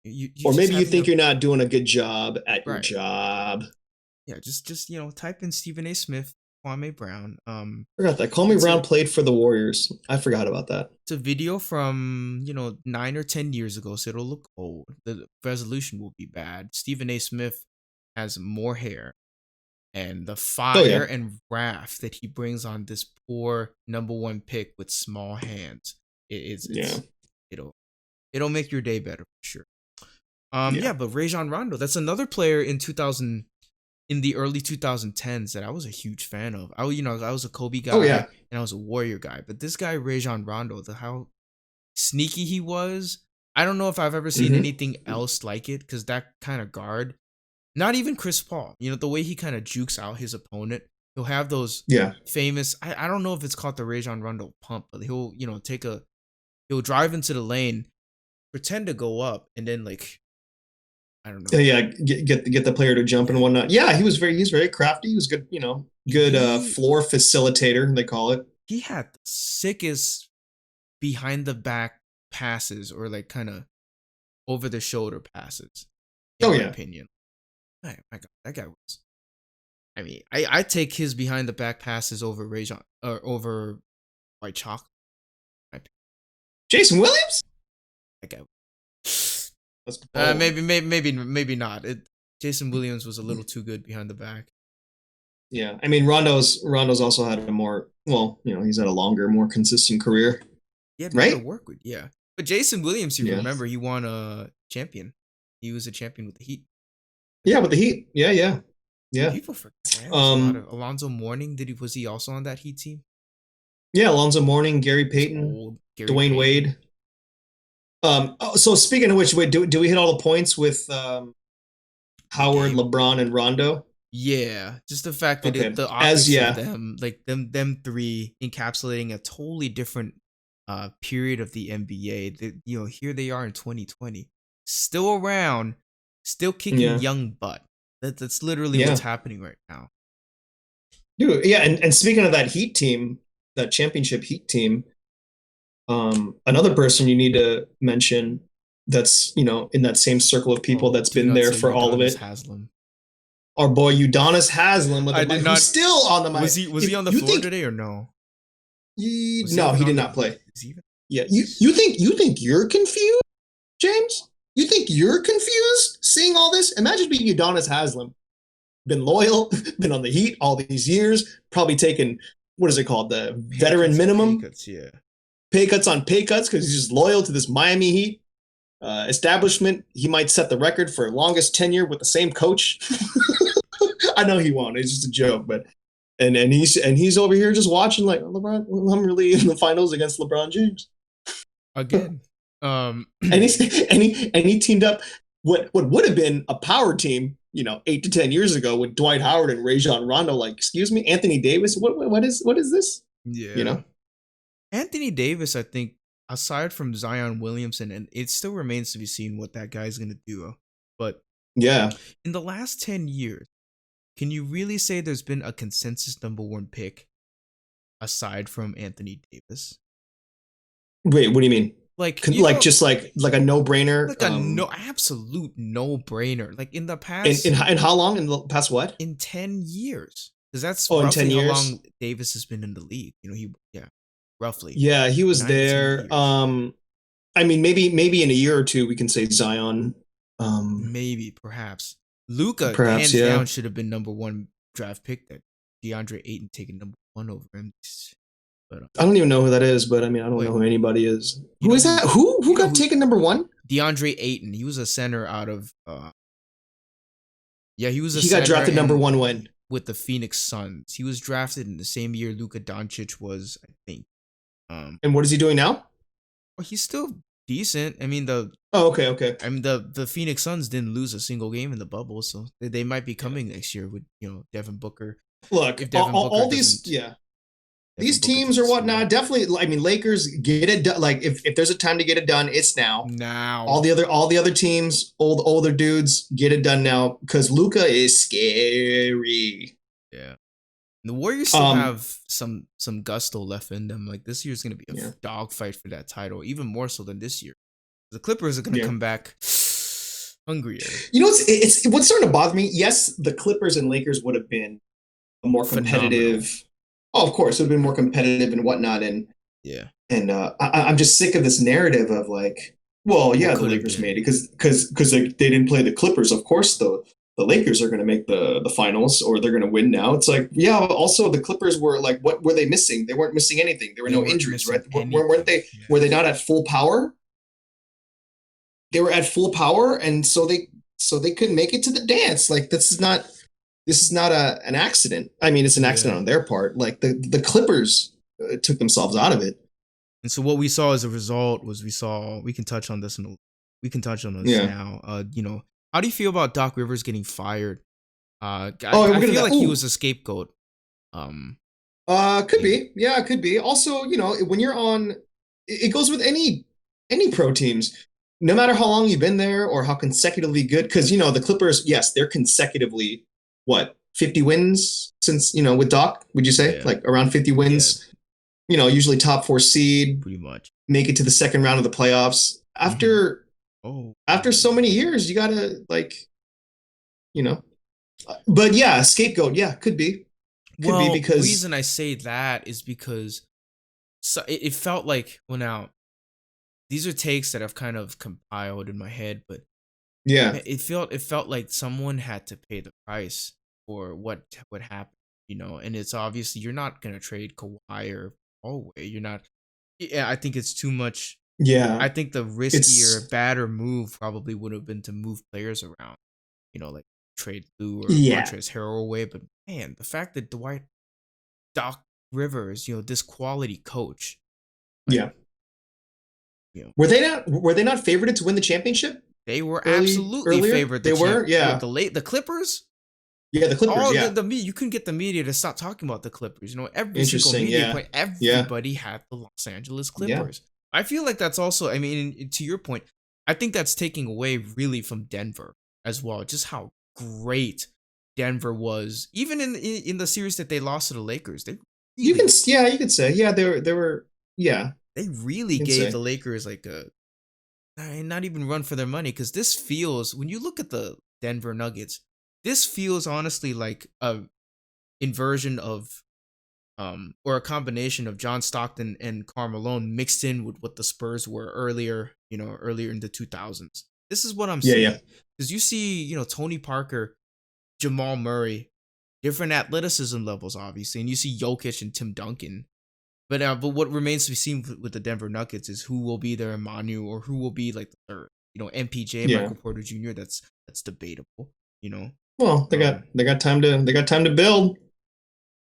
maybe you think you're not doing a good job at your job. Yeah, just type in Stephen A. Smith Kwame Brown. Forgot that Kwame Brown played for the Warriors. I forgot about that. It's a video from 9 or 10 years ago, so it'll look old. The resolution will be bad. Stephen A. Smith has more hair, and the fire and wrath that he brings on this poor number 1 pick with small hands, it'll make your day better for sure. But Rajon Rondo, that's another player in the early 2010s that I was a huge fan of. I was a Kobe guy and I was a Warrior guy, but this guy Rajon Rondo, how sneaky he was. I don't know if I've ever seen anything else like it, because that kind of guard, not even Chris Paul, the way he kind of jukes out his opponent. He'll have those famous, I don't know if it's called the Rajon Rondo pump, but he'll he'll drive into the lane, pretend to go up, and then I don't know. Yeah, get the player to jump and whatnot. Yeah, he's very crafty. He was good, good floor facilitator, they call it. He had the sickest behind the back passes, or kind of over the shoulder passes. In my opinion. My God, that guy was. I mean, I take his behind the back passes over Rajon or over White Chocolate. Jason Williams? That guy. Maybe not. Jason Williams was a little too good behind the back. Yeah, I mean Rondo's also had a more he's had a longer, more consistent career. He had more to work with, But Jason Williams, you remember, he won a champion. He was a champion with the Heat. Yeah, with the Heat. Yeah. People forget. Alonzo Mourning, was he also on that Heat team? Yeah, Alonzo Mourning, Gary Payton, Dwayne Wade. So speaking of which, wait, do we hit all the points with Howard, Yeah, LeBron, and Rondo? yeah, just the fact that Okay. the As optics of yeah, them, like them three encapsulating a totally different period of the NBA. That, here they are in 2020, still around, still kicking yeah, young butt. That's literally what's yeah. happening right now. Dude, yeah, and speaking of that Heat team, that championship Heat team, another person you need to mention that's, in that same circle of people Oh, that's do been not there say for all of Udonis it. Haslam. Our boy Udonis Haslam with I the did mic, who's not. still on the Was mic. he If on the you floor think today or no? Was he no, even he on did the? not play. Is he even? Yeah, you think you're confused, James? You think you're confused seeing all this? Imagine being Udonis Haslam, been loyal, been on the Heat all these years, probably taken what is it called, the Pay veteran cuts on pay minimum, cuts. Yeah. pay cuts on pay cuts because he's just loyal to this Miami Heat establishment. He might set the record for longest tenure with the same coach. I know he won't. It's just a joke, but and he's over here just watching like LeBron. I'm really in the finals against LeBron James, Again. Um. and he teamed up what would have been a power team, 8 to 10 years ago with Dwight Howard and Rajon Rondo. Like, excuse me, Anthony Davis. What is this? You Yeah. know? Anthony Davis, I think, aside from Zion Williamson, and it still remains to be seen what that guy's gonna do. But Yeah. in the last 10 years, can you really say there's been a consensus number one pick aside from Anthony Davis? Wait, what do you mean? Like, Like just like a no brainer. like a no absolute no brainer. Like in the In past how long? In the past what? in 10 years, because that's Oh, in roughly ten how years. long Davis has been in the league. Roughly Yeah, he was 9 to 10 there. years, I mean, maybe in a year or two we can say Zion. maybe perhaps. Luca Perhaps, hands yeah. down should have been number one draft pick. That DeAndre Ayton taking number one over him. But I don't even know who that is, but I mean, I don't know wait, who anybody is. you Who know is that? who? Who You know got who? taken number one? DeAndre Ayton. He was a center out of. Yeah, he was a He got center drafted number and one when? with the Phoenix Suns. He was drafted in the same year Luka Doncic was, I think. And what is he doing now? Well, he's still decent. I mean the Oh, okay, okay. I mean the Phoenix Suns didn't lose a single game in the bubble, so they might be Yeah. coming next year with Devin Booker. Look, If Devin Booker all these, doesn't yeah, Devin these Booker teams or doesn't steal whatnot, definitely. I mean, Lakers get it done. Like, if there's a time to get it done, it's now. now. All the other teams, older dudes, get it done now because Luca is scary. Yeah. The Warriors still Um, have some gusto left in them. Like this year's gonna be a yeah, dogfight for that title, even more so than this year. The Clippers are gonna yeah. come back hungrier, It's what's starting to bother me. Yes, the Clippers and Lakers would have been a more phenomenal. competitive. Oh, of course, it would have been more competitive and whatnot. Yeah. I'm just sick of this narrative of like, well, What yeah, the could have Lakers been? made it because they didn't play the Clippers. Of course, the Lakers are going to make the finals or they're going to win now. It's like, yeah, also the Clippers were like, what were they missing? They weren't missing anything. There were They no weren't injuries, right? missing Weren't anything. they? Were they Yes. not at full power? They were at full power, and so they couldn't make it to the dance. Like this is not an accident. I mean, it's an accident Yeah. on their part. Like the Clippers took themselves out of it. And so what we saw as a result was we can touch on this we can touch on this Yeah. now. How do you feel about Doc Rivers getting fired? Oh, we're I gonna feel that. like he Ooh. was a scapegoat. Um, Could and be. Yeah, it could be. Also, when you're on, it goes with any pro teams. No matter how long you've been there or how consecutively good, because the Clippers, yes, they're consecutively what 50 wins since with Doc. Would you say yeah, like around 50 yeah, wins? Usually top four seed, pretty much. make it to the second round of the playoffs. Hmm. After Oh, so many years, you gotta like you know. But yeah, scapegoat. Yeah, could be well, the because reason I say that is because it felt like, well, now these are takes that I've kind of compiled in my head, but yeah, it felt like someone had to pay the price for what happened, and it's obviously you're not gonna trade Kawhi or Alway. You're not. Yeah, I think it's too much. yeah. I think the riskier, It's badder move probably would have been to move players around, like trade Lou or yeah, Montrezl Harrell away. But man, the fact that Doc Rivers, this quality coach, like yeah. You know, were they not favored to win the championship? they were absolutely Earlier? favored. They were, yeah. The Clippers. Yeah, the Clippers. All yeah, the you couldn't get the media to stop talking about the Clippers. You know, every single interesting. media Yeah, point, yeah, everybody had the Los Angeles yeah. Clippers. I feel like that's also. I mean, to your point, I think that's taking away really from Denver as well. Just how great Denver was, even in the series that they lost to the Lakers. They You can, really, yeah, you could say, yeah, they were, yeah, they really you can gave say. the Lakers like a not even run for their money, because this feels, when you look at the Denver Nuggets, this feels honestly like a inversion of or a combination of John Stockton and Karl Malone mixed in with what the Spurs were earlier, earlier in the 2000s. This is what I'm Yeah, seeing. yeah. Because you see, Tony Parker, Jamal Murray, different athleticism levels, obviously, and you see Jokic and Tim Duncan. But what remains to be seen with the Denver Nuggets is who will be their Manu, or who will be like the third. MPJ, Yeah. Michael Porter Jr. That's debatable. Well, they got time to build.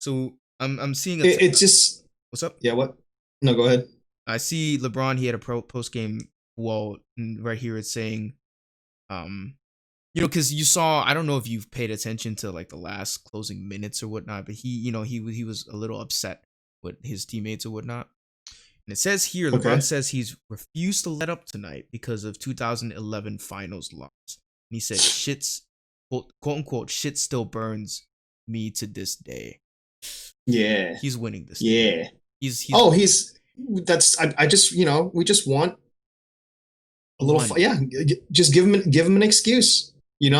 So I'm seeing It's just, what's up? Yeah, what? No, go ahead. I see LeBron. He had a post game wall right here. It's saying, because you saw. I don't know if you've paid attention to like the last closing minutes or whatnot, but he was a little upset with his teammates or whatnot. And it says here, Okay. LeBron says he's refused to let up tonight because of 2011 finals loss. And he said, "Shit's quote unquote shit still burns me to this day." Yeah, he's winning this. Yeah, day. He's that's I just we just want a little just give him an excuse, give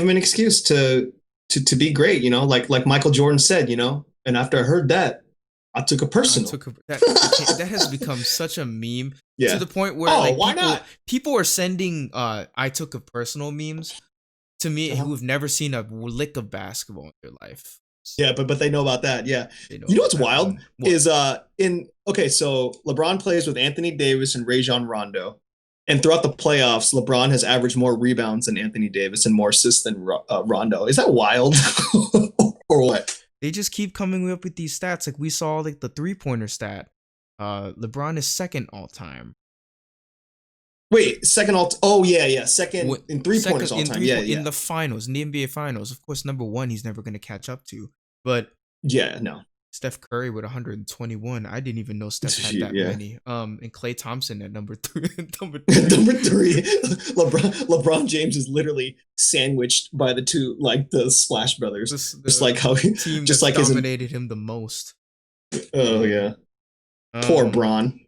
him an excuse to be great, like Michael Jordan said, and after I heard that, I took a personal. That has become such a meme to the point where people are sending I took a personal memes to me who have never seen a lick of basketball in their life. Yeah, but they know about that. Yeah. You know what's wild is so LeBron plays with Anthony Davis and Rajon Rondo. And throughout the playoffs, LeBron has averaged more rebounds than Anthony Davis and more assists than Rondo. Is that wild? Or what? They just keep coming up with these stats. Like we saw like the 3-pointer stat. LeBron is second all time. Wait, second second in 3-pointers all time. In the finals, in the NBA finals. Of course, number one, he's never going to catch up to. But yeah, no. Steph Curry with 121. I didn't even know Steph had that many. And Klay Thompson at number 3. number 3. LeBron James is literally sandwiched by the two, like the Splash Brothers. Just like how he just like dominated him the most. Oh yeah. Poor Bron.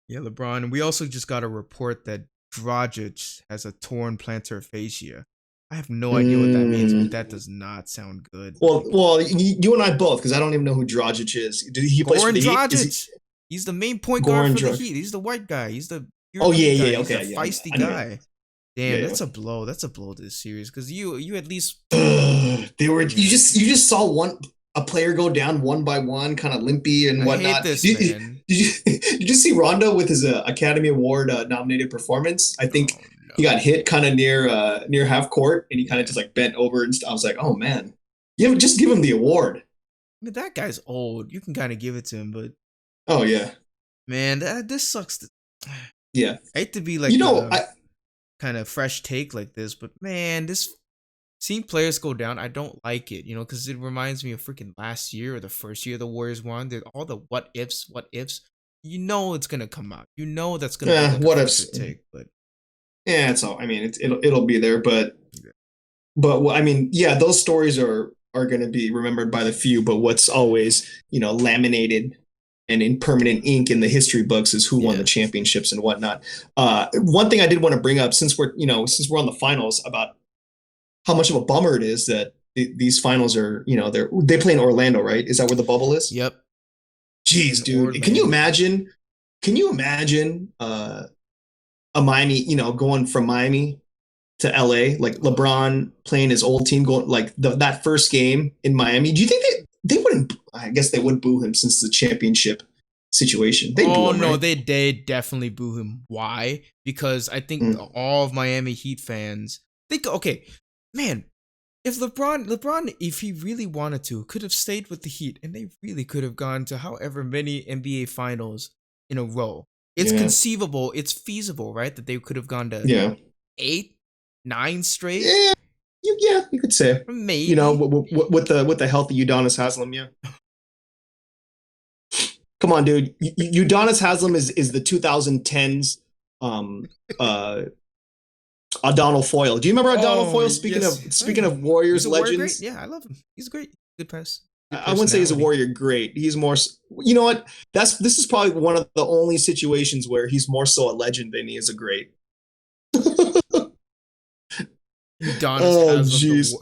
Yeah, LeBron. And we also just got a report that Dragic has a torn plantar fascia. I have no idea what that means, but that does not sound good. Well, you and I both, because I don't even know who Dragic is. Did he play for the Heat? He's the main point guard for the Heat. He's the white guy. He's the feisty guy. Damn, that's a blow. That's a blow to this series, because you at least you just saw a player go down one by one, kind of limpy and whatnot. Did you see Rondo with his Academy Award nominated performance? I think he got hit kind of near half court, and he kind of just like bent over and stuff. I was like, oh man, just give him the award. I mean, that guy's old. You can kind of give it to him, but oh yeah, man, this sucks. Yeah, I hate to be like kind of fresh take like this, but man, seeing players go down, I don't like it, because it reminds me of freaking last year or the first year the Warriors won. All the what ifs. It's gonna come out. That's gonna be like what ifs. Take, but yeah, it's all. I mean, it'll be there, but I mean, yeah, those stories are going to be remembered by the few. But what's always laminated and in permanent ink in the history books is who won the championships and whatnot. One thing I did want to bring up, since we're on the finals, about how much of a bummer it is that these finals are, they play in Orlando, right? Is that where the bubble is? Yep. Jeez, dude. Orlando. Can you imagine a Miami, going from Miami to LA, like LeBron playing his old team, going like that first game in Miami? Do you think they wouldn't? I guess they would boo him since the championship situation. They boo him, right? They definitely boo him. Why? Because I think all of Miami Heat fans think, okay, man, if LeBron, if he really wanted to, could have stayed with the Heat, and they really could have gone to however many NBA finals in a row. it's conceivable, it's feasible, right? That they could have gone to 8, 9 straight. Yeah, you could say maybe. You know, with the healthy Udonis Haslem, yeah. Come on, dude. Udonis Haslem is the 2010s O'Donnell Foyle. Do you remember O'Donnell Foyle? Speaking of Warriors legends, yeah, I love him. He's great. Good pass. I wouldn't say he's a Warrior great. He's more. You know what? This is probably one of the only situations where he's more so a legend than he is a great. Udonis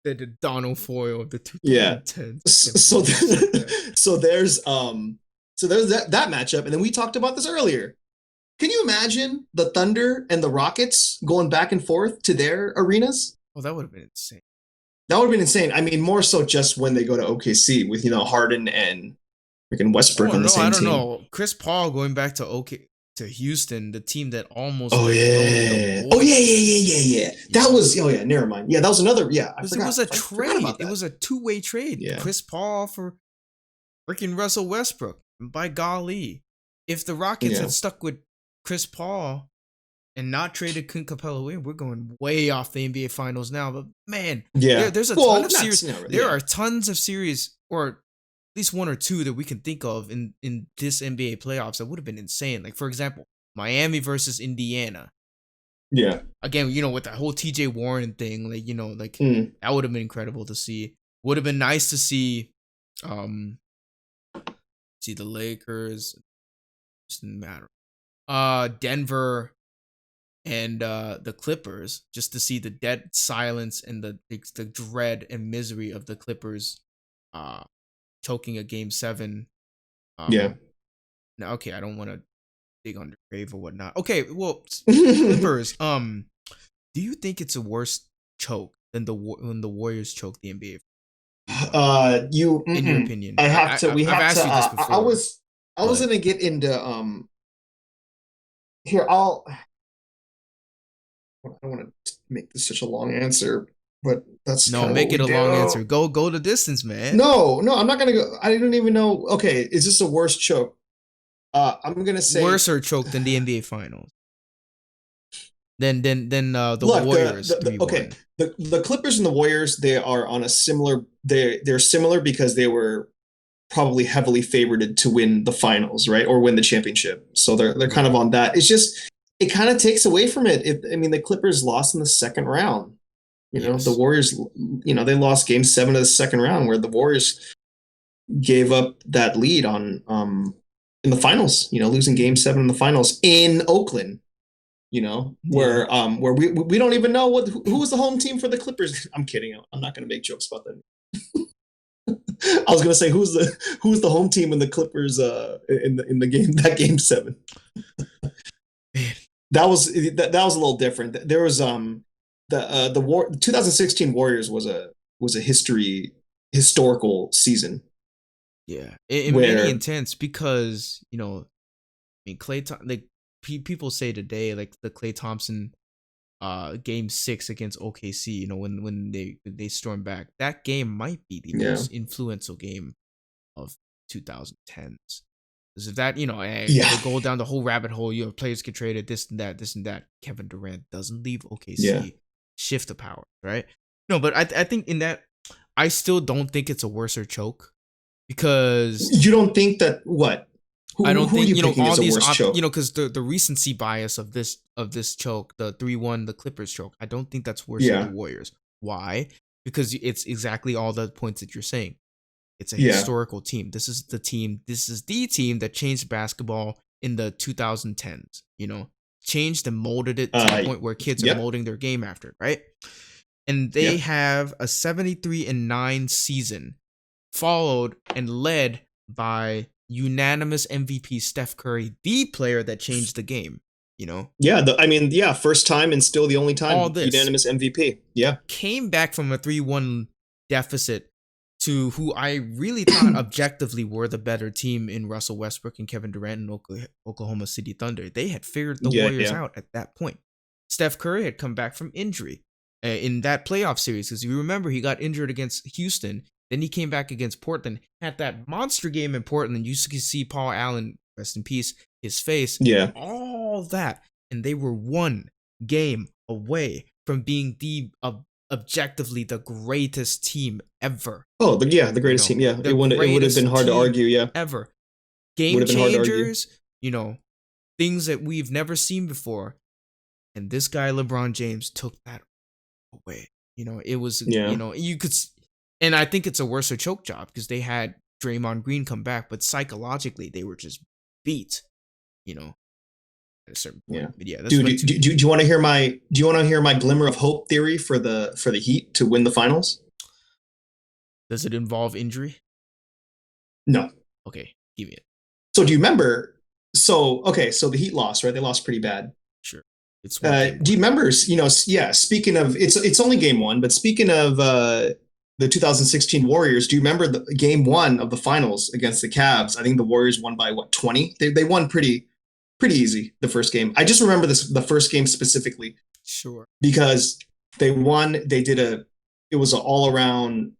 the Donald Foyle of the 2010s. So there's that matchup, and then we talked about this earlier. Can you imagine the Thunder and the Rockets going back and forth to their arenas? Oh, that would have been insane. That would have been insane. I mean, more so just when they go to OKC with, Harden and freaking Westbrook on the same team. I don't know. Chris Paul going back to Houston, the team that almost. Oh yeah. That was. Oh yeah. Never mind. Yeah, that was another. Yeah, it was a trade. It was a two-way trade. Yeah. Chris Paul for freaking Russell Westbrook. By golly, if the Rockets had stuck with Chris Paul and not traded Clint Capella away, we're going way off the NBA Finals now. But man, there's a ton of series. There are tons of series, or at least one or two that we can think of in this NBA playoffs that would have been insane. Like, for example, Miami versus Indiana. Yeah. Again, with that whole TJ Warren thing, that would have been incredible to see. Would have been nice to see the Lakers. Just didn't matter. Denver and the Clippers, just to see the dead silence and the dread and misery of the Clippers choking a game 7. Now, okay, I don't want to dig on the grave or whatnot. Okay, well, Clippers, do you think it's a worse choke than when the Warriors choked the NBA? In your opinion? I've asked you this before. I was gonna get into here. I don't want to make this such a long answer, but that's make it a long answer. Go the distance, man. No, I'm not gonna go. I don't even know. Okay, is this a worse choke? I'm gonna say worse choke than the NBA Finals. Than the Warriors. Okay, the Clippers and the Warriors, they are on a similar. They're similar because they were probably heavily favored to win the finals, right, or win the championship. So they're kind of on that. It's just it kind of takes away from it. The Clippers lost in the second round. The Warriors, they lost game 7 of the second round, where the Warriors gave up that lead on in the finals. Losing game 7 in the finals in Oakland. Where we don't even know who was the home team for the Clippers. I'm kidding. I'm not going to make jokes about that. I was going to say who's the home team in the Clippers in the game 7. That was a little different. There was the 2016 Warriors was a historical season. Yeah, really intense because Klay people say today, like the Klay Thompson game 6 against OKC, when they stormed back, that game might be the most influential game of 2010s. Because if that, they go down the whole rabbit hole, players get traded, this and that. Kevin Durant doesn't leave OKC, shift the power, right? No, but I think in that, I still don't think it's a worser choke, because you don't think that what? I don't think all these because the recency bias of this choke, the 3-1, the Clippers choke, I don't think that's worse than the Warriors. Why? Because it's exactly all the points that you're saying. It's a historical team. This is the team that changed basketball in the 2010s. Changed and molded it to the point where kids are molding their game after it, right? And they have a 73-9 season, followed and led by unanimous MVP Steph Curry, the player that changed the game. First time and still the only time unanimous MVP. Came back from a 3-1 deficit to who I really thought objectively were the better team in Russell Westbrook and Kevin Durant and Oklahoma City Thunder. They had figured the Warriors out at that point. Steph Curry had come back from injury in that playoff series, because you remember he got injured against Houston. Then he came back against Portland, had that monster game in Portland. You could see Paul Allen, rest in peace, his face, Yeah. all that. And they were one game away from being the objectively the greatest team ever. Oh, the greatest team. Yeah, The it would have been greatest hard to team argue. Yeah, ever. would Game have been hard to argue. changers, things that we've never seen before. And this guy, LeBron James, took that away. It was, you could, and I think it's a worse choke job because they had Draymond Green come back, but psychologically they were just beat, at a certain point. Yeah, but yeah. That's do you want to hear my glimmer of hope theory for the Heat to win the finals? Does it involve injury? No. Okay, give me it. So do you remember? So the Heat lost, right? They lost pretty bad. Sure. It's do you remember? Speaking of, it's only game one, but speaking of the 2016 Warriors, do you remember the game one of the finals against the Cavs? I think the Warriors won by 20. They won pretty easy the first game. I just remember the first game specifically. Sure. Because they won. It was an all around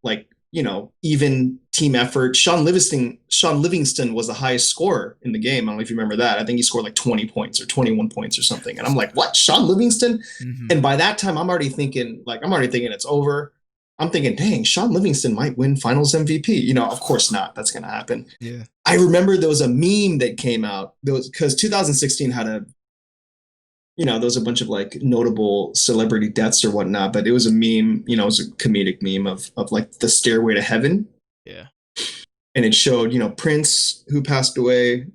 even team effort. Sean Livingston was the highest scorer in the game. I don't know if you remember that. I think he scored like 20 points or 21 points or something. And I'm like, what? Sean Livingston? Mm-hmm. And by that time, I'm already thinking it's over. I'm thinking, dang, Sean Livingston might win finals MVP. Of course not. That's going to happen. Yeah. I remember there was a meme that came out. Because 2016 had there was a bunch of like notable celebrity deaths or whatnot, but it was a meme, it was a comedic meme of like the stairway to heaven. Yeah. And it showed, Prince, who passed away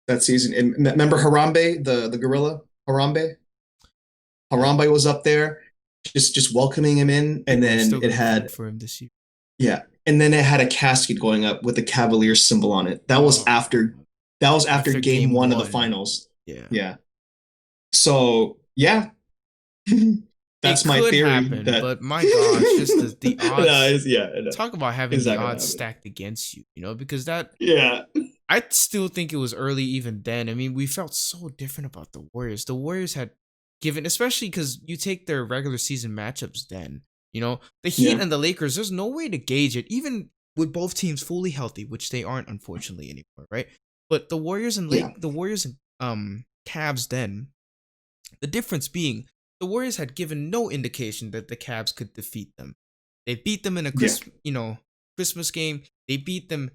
that season. And remember Harambe, the gorilla? Harambe was up there just welcoming him in. And then it had for him this year. Yeah. And then it had a casket going up with the Cavaliers symbol on it. That was after game one of the finals. Yeah. Yeah. So yeah, that's my theory. Happen, but my gosh, just the odds. No. Talk about having the odds stacked against you, because that. Yeah. I still think it was early even then. I mean, we felt so different about the Warriors. The Warriors had given, especially because you take their regular season matchups then. The Heat and the Lakers, there's no way to gauge it, even with both teams fully healthy, which they aren't unfortunately anymore, right? But the Warriors and Cavs then. The difference being, the Warriors had given no indication that the Cavs could defeat them. They beat them in a Christmas game. They beat them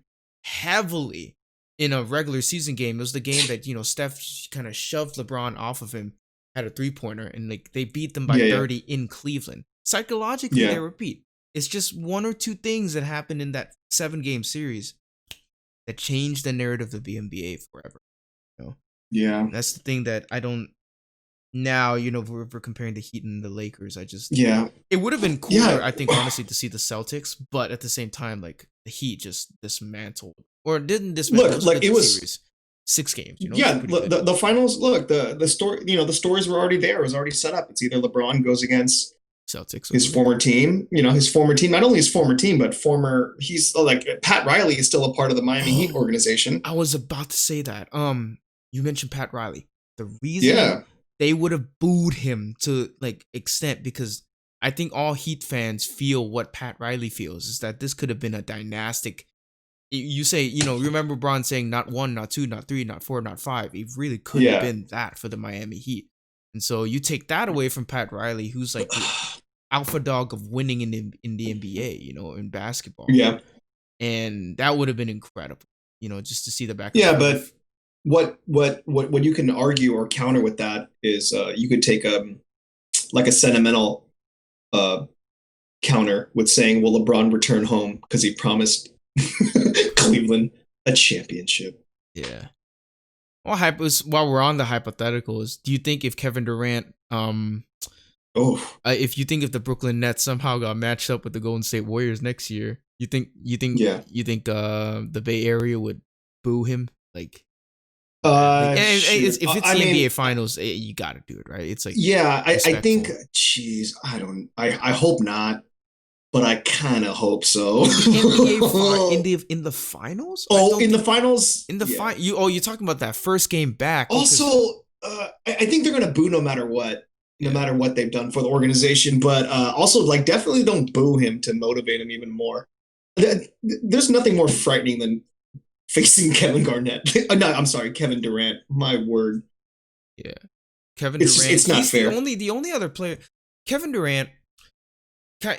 heavily in a regular season game. It was the game that Steph kind of shoved LeBron off of him, had a 3-pointer, and they beat them by 30 in Cleveland. Psychologically, they were beat. It's just one or two things that happened in that 7-game series that changed the narrative of the NBA forever. Yeah, that's the thing that I don't. Now, we're comparing the Heat and the Lakers. It would have been cooler, I think, honestly, to see the Celtics, but at the same time, like the Heat just dismantled or didn't dismantle. Look, like it was series. 6 games. The finals. Look, the story. The stories were already there. It was already set up. It's either LeBron goes against Celtics, his former team. His former team. Not only his former team, but he's like Pat Riley is still a part of the Miami Heat organization. I was about to say that. You mentioned Pat Riley. The reason they would have booed him to extent, because I think all Heat fans feel what Pat Riley feels, is that this could have been a dynastic. You say, remember Bron saying not 1, not 2, not 3, not 4, not 5. It really could have been that for the Miami Heat. And so you take that away from Pat Riley, who's like the alpha dog of winning in the NBA, in basketball. Yeah. And that would have been incredible, just to see the back. Yeah, but what you can argue or counter with that is you could take a sentimental counter with saying, will LeBron return home because he promised Cleveland a championship? Yeah. While we're on the hypotheticals, do you think if Kevin Durant, if the Brooklyn Nets somehow got matched up with the Golden State Warriors next year, you think the Bay Area would boo him? If it's the NBA Finals, you got to do it, right? It's I think. Geez, I hope not, but I kind of hope so. In the finals? In the finals. You're talking about that first game back. Also, I think they're gonna boo no matter what. No matter what they've done for the organization, but also definitely don't boo him to motivate him even more. There's nothing more frightening than facing Kevin Garnett. No, I'm sorry, Kevin Durant. My word. Yeah, Kevin Durant. It's not he's fair. The only other player. Kevin Durant.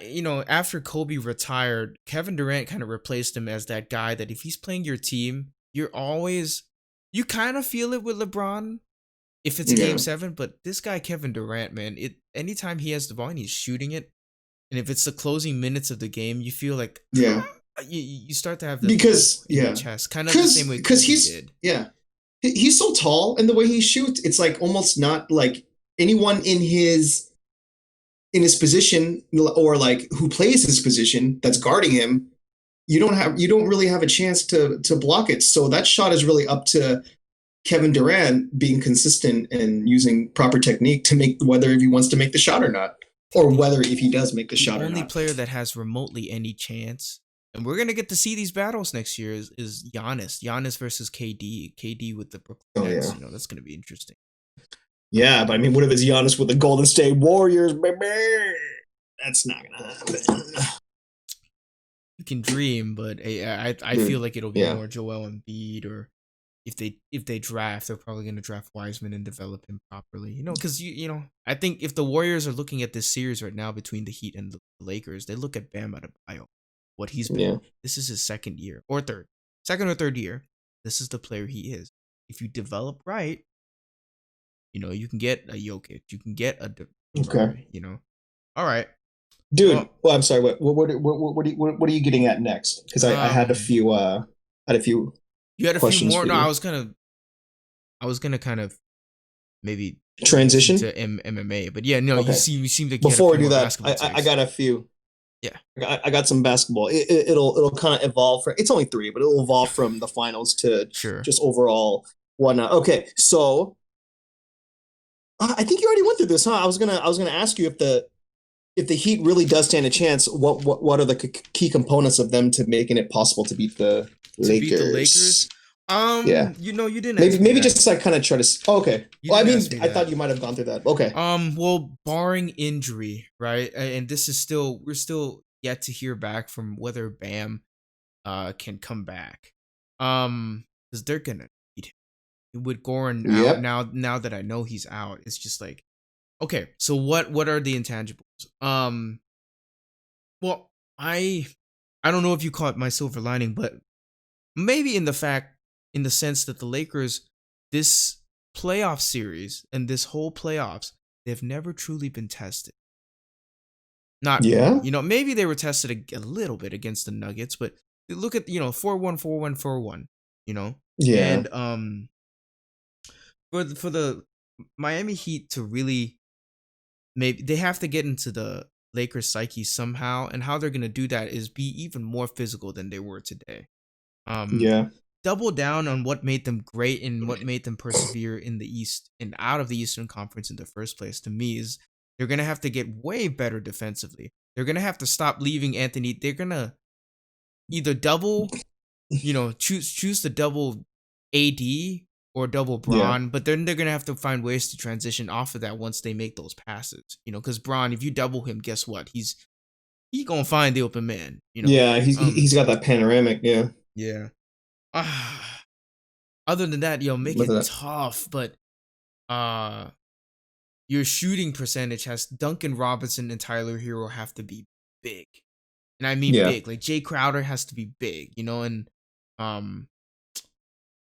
You know, after Kobe retired, Kevin Durant kind of replaced him as that guy that if he's playing your team, you kind of feel it with LeBron if it's game 7, but this guy Kevin Durant, man, anytime he has the ball and he's shooting it, and if it's the closing minutes of the game, you feel like you start to have the because in your chest, kind of the same way Kobe did. He's so tall, and the way he shoots, it's like almost not like anyone in his position or like who plays his position that's guarding him. You don't really have a chance to block it. So that shot is really up to Kevin Durant being consistent and using proper technique to make whether if he wants to make the shot or not, or whether if he does make the shot or not. The only player that has remotely any chance, and we're gonna get to see these battles next year, is Giannis. Giannis versus KD. KD with the Brooklyn Nets. You know, that's gonna be interesting. Yeah, but I mean, what if it's Giannis with the Golden State Warriors, baby? That's not gonna happen. You can dream, but I feel like it'll be more Joel Embiid, or if they draft, they're probably gonna draft Wiseman and develop him properly. You know, because you know, I think if the Warriors are looking at this series right now between the Heat and the Lakers, they look at Bam Adebayo, what he's been. Yeah. This is his second or third year. This is the player he is. If you develop right, you know, you can get a Jokic, you can get a you know. All right, dude. Well, I'm sorry. What are you getting at next? Because I had a few. You had a few more. No, I was gonna kind of maybe transition to MMA, but yeah, no. Okay. You seem to. Before we do that, I got a few. Yeah, I got some basketball. It'll kind of evolve. It's only 3, but it'll evolve from the finals to just overall whatnot. Okay, so. I think you already went through this, huh? I was gonna ask you if the Heat really does stand a chance. What are the key components of them to making it possible to beat the Lakers? Yeah. You know, you didn't. Maybe just like kind of try to. Oh, okay. Well, I mean, I thought you might have gone through that. Okay. Well, barring injury, right? And this is we're still yet to hear back from whether Bam, can come back. Because they're gonna need him. With Goran out now that I know he's out, it's just like, okay, so what are the intangibles? Well, I don't know if you caught my silver lining, but maybe in the sense that the Lakers, this playoff series and this whole playoffs, they've never truly been tested. You know, maybe they were tested a little bit against the Nuggets, but look at 4-1, 4-1, 4-1. You know, and for the Miami Heat to really, maybe they have to get into the Lakers psyche somehow, and how they're gonna do that is be even more physical than they were today. Double down on what made them great and what made them persevere in the East and out of the Eastern Conference in the first place. To me, is they're gonna have to get way better defensively. They're gonna have to stop leaving Anthony. They're gonna either double, choose to double AD or double Bron, but then they're gonna have to find ways to transition off of that once they make those passes. Because Bron, if you double him, guess what? He's gonna find the open man. He's got that panoramic. Yeah. Other than that, make it tough. But your shooting percentage has Duncan Robinson and Tyler Hero have to be big, and I mean big. Like Jay Crowder has to be big. And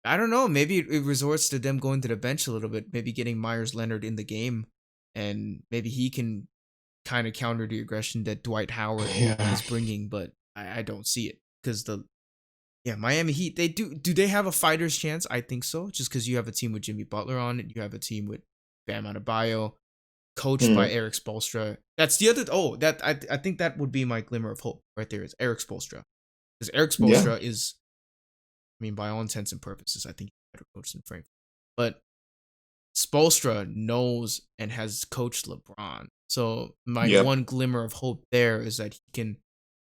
I don't know. Maybe it resorts to them going to the bench a little bit. Maybe getting Myers Leonard in the game, and maybe he can kind of counter the aggression that Dwight Howard is bringing. But I don't see it because Miami Heat. They do. Do they have a fighter's chance? I think so. Just because you have a team with Jimmy Butler on it, you have a team with Bam Adebayo, coached by Eric Spoelstra. That's the other. I think that would be my glimmer of hope right there. Is Eric Spoelstra, because Eric Spoelstra is. I mean, by all intents and purposes, I think he's a better coach than Frank. But Spoelstra knows and has coached LeBron. So my one glimmer of hope there is that he can,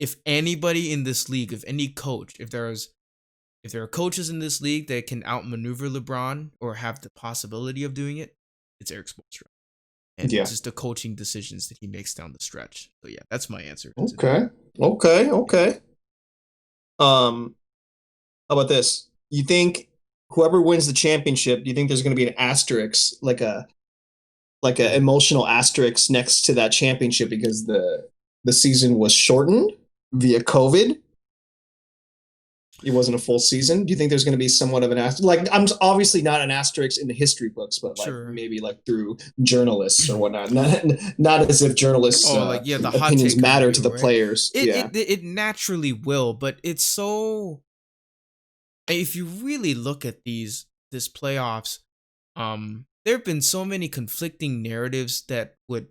if anybody in this league, if any coach, if there are coaches in this league that can outmaneuver LeBron or have the possibility of doing it, it's Eric Spoelstra. And just the coaching decisions that he makes down the stretch. So that's my answer. Okay. How about this? you think whoever wins the championship, do you think there's going to be an asterisk, like a emotional asterisk next to that championship because the season was shortened via COVID? It wasn't a full season. Do you think there's going to be somewhat of an asterisk? Like, I'm obviously not an asterisk in the history books, but like Sure. maybe like through journalists or whatnot. Not as if journalists' like yeah, the hot opinions take matter review, to the right? players. It, Yeah, it naturally will, but it's so. If you really look at this playoffs, there have been so many conflicting narratives that would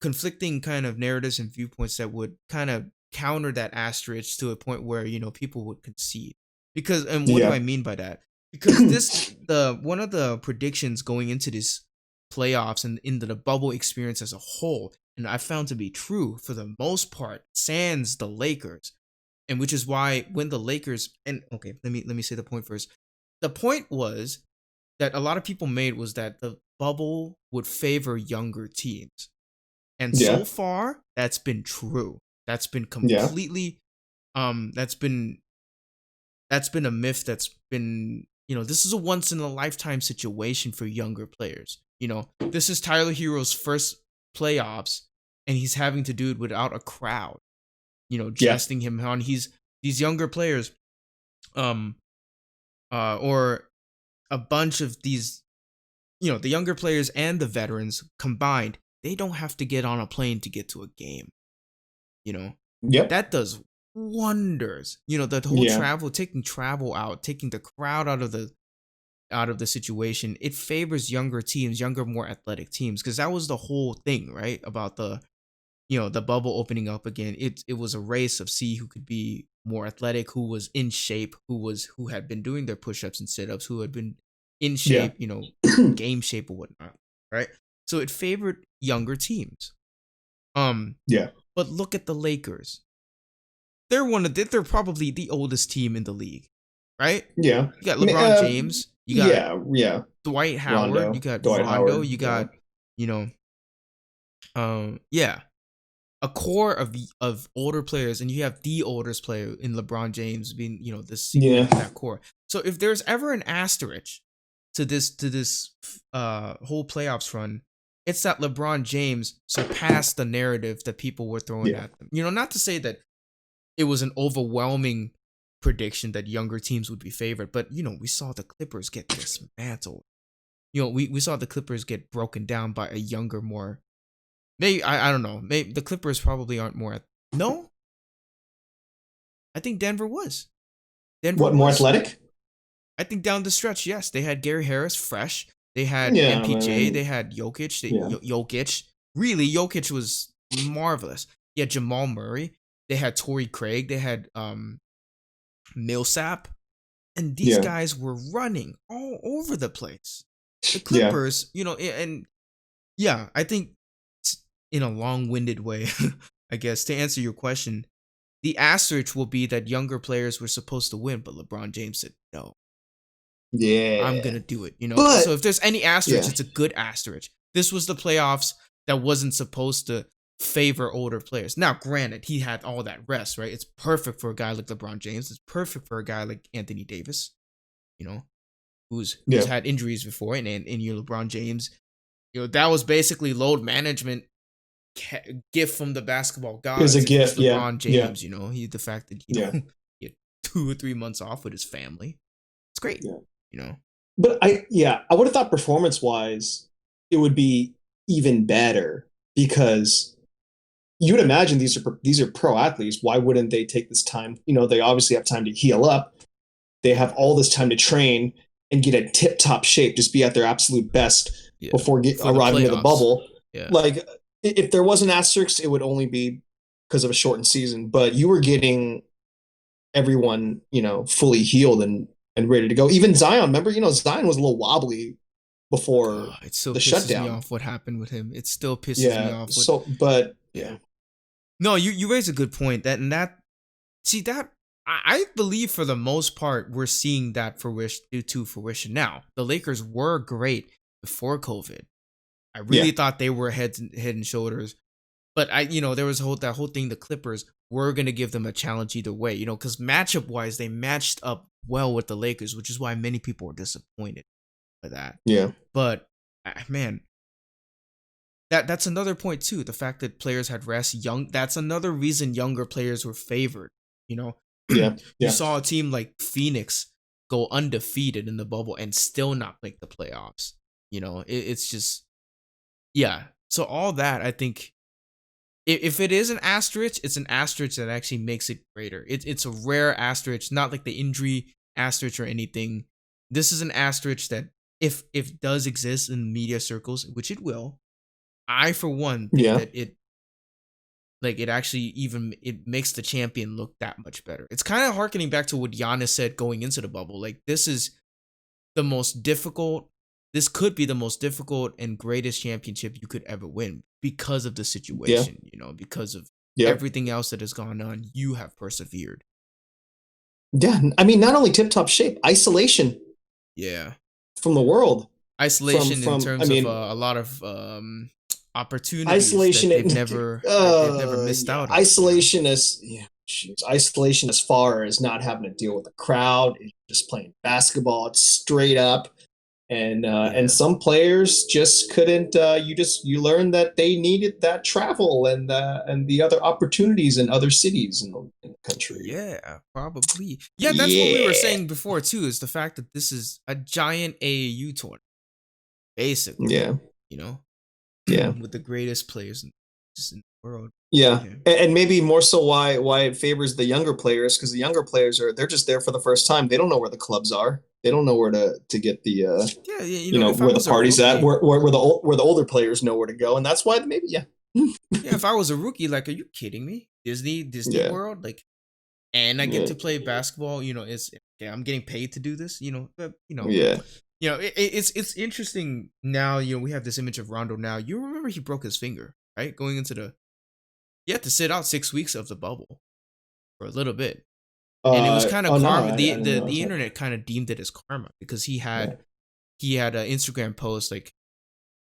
conflicting kind of narratives and viewpoints that would kind of counter that asterisk to a point where people would concede. Because, and what do yeah, I mean by that? Because the one of the predictions going into this playoffs and into the bubble experience as a whole, and I found to be true for the most part, sans the Lakers, and which is why when the Lakers, and okay, let me say the point first. The point was that a lot of people made was that the bubble would favor younger teams. And yeah, so far, that's been true. That's been yeah, completely that's been a myth that's been, this is a once in a lifetime situation for younger players. This is Tyler Hero's first playoffs and he's having to do it without a crowd, yeah, jesting him on. He's these younger players um or a bunch of these, the younger players and the veterans combined, they don't have to get on a plane to get to a game. You know, yep, that does wonders. The whole yeah, travel, taking travel out, taking the crowd out of the situation, it favors younger teams, younger, more athletic teams, because that was the whole thing, right? About the bubble opening up again. It was a race of see who could be more athletic, who was in shape, who had been doing their push-ups and sit-ups, who had been in yeah, shape, game shape or whatnot, right? So it favored younger teams. yeah, But look at the Lakers. They're probably the oldest team in the league, right? yeah, You got LeBron James, you got yeah, yeah. Dwight Howard, you Rondo, got Dwight Rondo, Howard, you yeah, got, you know, yeah, a core of older players, and you have the oldest player in LeBron James being, yeah, that core. So if there's ever an asterisk to this whole playoffs run, it's that LeBron James surpassed the narrative that people were throwing yeah, at them. Not to say that it was an overwhelming prediction that younger teams would be favored, but we saw the Clippers get dismantled. We saw the Clippers get broken down by a younger, more, maybe I don't know. Maybe the Clippers probably aren't more. No, I think Denver was. Denver What, more was. athletic? I think down the stretch, yes, they had Gary Harris fresh. They had Yeah, I MPJ. mean, They had Jokic. yeah, Jokic, really, Jokic was marvelous. Yeah, Jamal Murray. They had Torrey Craig. They had Millsap, and these yeah, guys were running all over the place. The yeah, Clippers, and yeah, I think in a long-winded way, I guess, to answer your question, the asterisk will be that younger players were supposed to win, but LeBron James said, no, I'm yeah. going to do it, So But if there's any asterisk, yeah, it's a good asterisk. This was the playoffs that wasn't supposed to favor older players. Now, granted, he had all that rest, right? It's perfect for a guy like LeBron James. It's perfect for a guy like Anthony Davis, you know, who's yeah, had injuries before, and LeBron James, that was basically load management gift from the basketball is a gods. He's gift. Yeah, LeBron yeah, James, he the fact that yeah, he had 2 or 3 months off with his family. It's great, yeah. you know. But I would have thought performance wise, it would be even better because you would imagine these are pro athletes. Why wouldn't they take this time? They obviously have time to heal up. They have all this time to train and get a tip top shape, just be at their absolute best Yeah, before for the arriving to the playoffs. bubble. Yeah, Like, if there was an asterisk, it would only be because of a shortened season. But you were getting everyone, fully healed and ready to go. Even Zion, remember, Zion was a little wobbly before it still the pisses me shutdown. off what happened with him. It still pisses me Yeah. off. What? So, but Yeah. yeah, No, you raise a good point. That see that I believe for the most part we're seeing that fruition now. The Lakers were great before COVID. I yeah, really thought they were head and shoulders But there was that whole thing. The Clippers were gonna give them a challenge either way, because matchup wise, they matched up well with the Lakers, which is why many people were disappointed by that. Yeah. But man, that's another point too. The fact that players had rest, that's another reason younger players were favored. Yeah. You saw a team like Phoenix go undefeated in the bubble and still not make the playoffs. It's just, yeah. So all that, I think, if it is an asterisk, it's an asterisk that actually makes it greater. It's a rare asterisk, not like the injury asterisk or anything. This is an asterisk that if does exist in media circles, which it will, I for one think that it actually it makes the champion look that much better. It's kind of harkening back to what Giannis said going into the bubble. Like, this is the most difficult. This could be the most difficult and greatest championship you could ever win because of the situation, because of everything else that has gone on. You have persevered. Yeah. I mean, not only tip-top shape, isolation. Yeah. From the world. Isolation in terms of a lot of opportunities isolation that they've never missed out on. Isolation isolation as far as not having to deal with the crowd, just playing basketball. It's straight up. And some players just couldn't. You learned that they needed that travel and the other opportunities in other cities in the country. Yeah, probably. Yeah, that's what we were saying before too. Is the fact that this is a giant AAU tournament, basically. Yeah. Yeah. With the greatest players in the world. Yeah. And maybe more so why it favors the younger players, because the younger players they're just there for the first time. They don't know where the clubs are. They don't know where to get the where the party's at. Where the older players know where to go, and that's why maybe if I was a rookie, like, are you kidding me? Disney World, like, and I get to play basketball. I'm getting paid to do this. It's interesting now. We have this image of Rondo now. You remember he broke his finger, right? Going into he had to sit out 6 weeks of the bubble for a little bit. And it was kind of karma. No, the internet kind of deemed it as karma because he had an Instagram post like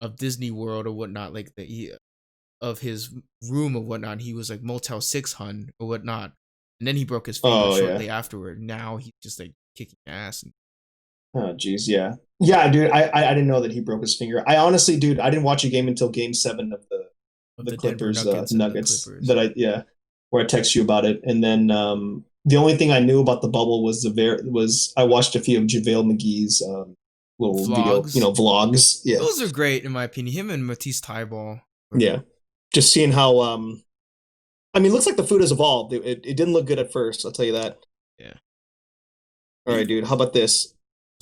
of Disney World or whatnot, like of his room or whatnot. He was like Motel 6 hun or whatnot, and then he broke his finger shortly afterward. Now he's just like kicking ass. Oh geez, yeah, dude. I didn't know that he broke his finger. I honestly, dude, I didn't watch a game until Game 7 of the Clippers Nuggets. Where I text you about it, and then the only thing I knew about the bubble was I watched a few of JaVale McGee's little vlogs. Video, vlogs. Yeah, those are great in my opinion. Him and Matisse Thybulle. Yeah, just seeing how it looks like the food has evolved. It didn't look good at first. I'll tell you that. Yeah. All right, dude. How about this?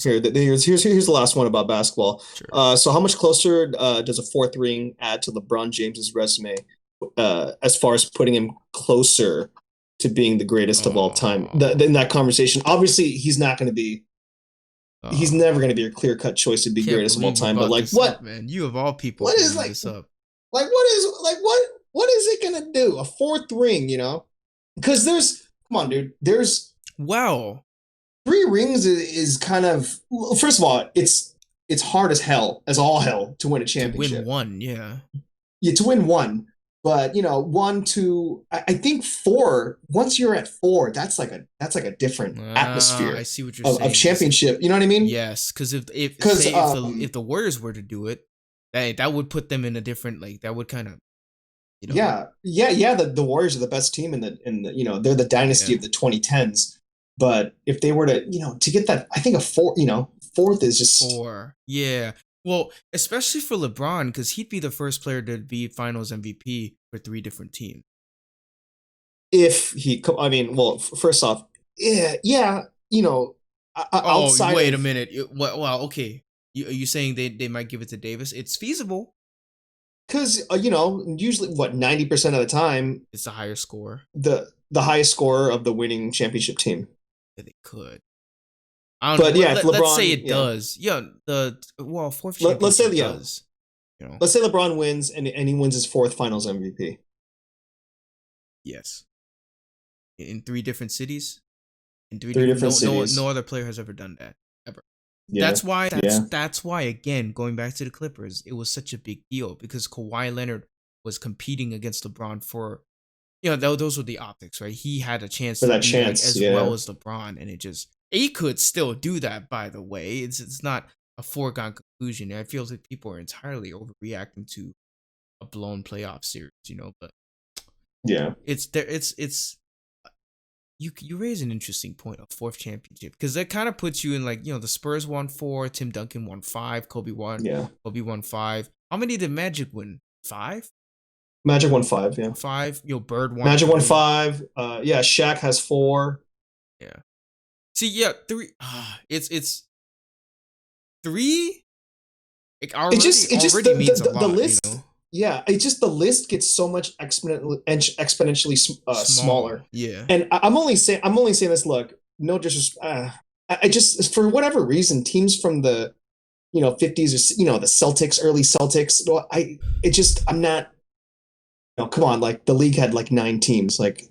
Here's the last one about basketball. Sure. So how much closer does a 4th ring add to LeBron James's resume as far as putting him closer to being the greatest of all time? In that conversation, obviously he's not going to be. He's never going to be a clear-cut choice to be greatest of all time. But like, what, man? You of all people, what is like this up? Like, what is it going to do? A 4th ring, Because come on, dude. There's 3 rings is kind of, first of all, it's hard as all hell to win a championship. To win one, yeah. Yeah, to win one. But 1, 2, I think 4. Once you're at 4, that's like a different atmosphere. I see what you're saying. Of championship. You know what I mean? Yes, because if the Warriors were to do it, that would put them in a different, like, that would kind of. Yeah. The Warriors are the best team in the they're the dynasty of the 2010s. But if they were to get that, I think a 4th is just 4. Yeah. Well, especially for LeBron, because he'd be the first player to be Finals MVP for 3 different teams. First off, outside. Wait a minute. Well, okay. Are you saying they might give it to Davis? It's feasible. Because usually 90% of the time it's the higher score. The highest scorer of the winning championship team. Yeah, they could. I don't know. Let's say it does. Yeah. 4th championship let's say does. Let's say LeBron wins and he wins his 4th Finals MVP. Yes. In 3 different cities. In 3 different cities. No other player has ever done that ever. Yeah. That's why again, going back to the Clippers, it was such a big deal because Kawhi Leonard was competing against LeBron for, those were the optics, right? He had a chance for to that be chance, like as well as LeBron, and he could still do that. By the way, it's not a foregone conclusion. I feel like people are entirely overreacting to a blown playoff series, but it's you raise an interesting point, a fourth championship, because that kind of puts you in like, the Spurs won 4, Tim Duncan won 5, Kobe won 5. How many did Magic win? 5? Magic won 5, yeah. 5. Bird won. Magic 3. Won 5. Shaq has 4. Yeah. See, yeah, 3. It's 3. It already means a lot. The list. Yeah, it's just the list gets so much exponentially smaller. Yeah, and I'm only saying this. Look, no disrespect. I just, for whatever reason, teams from the 50s or the Celtics, early Celtics. I'm not. Come on, like the league had like 9 teams. Like,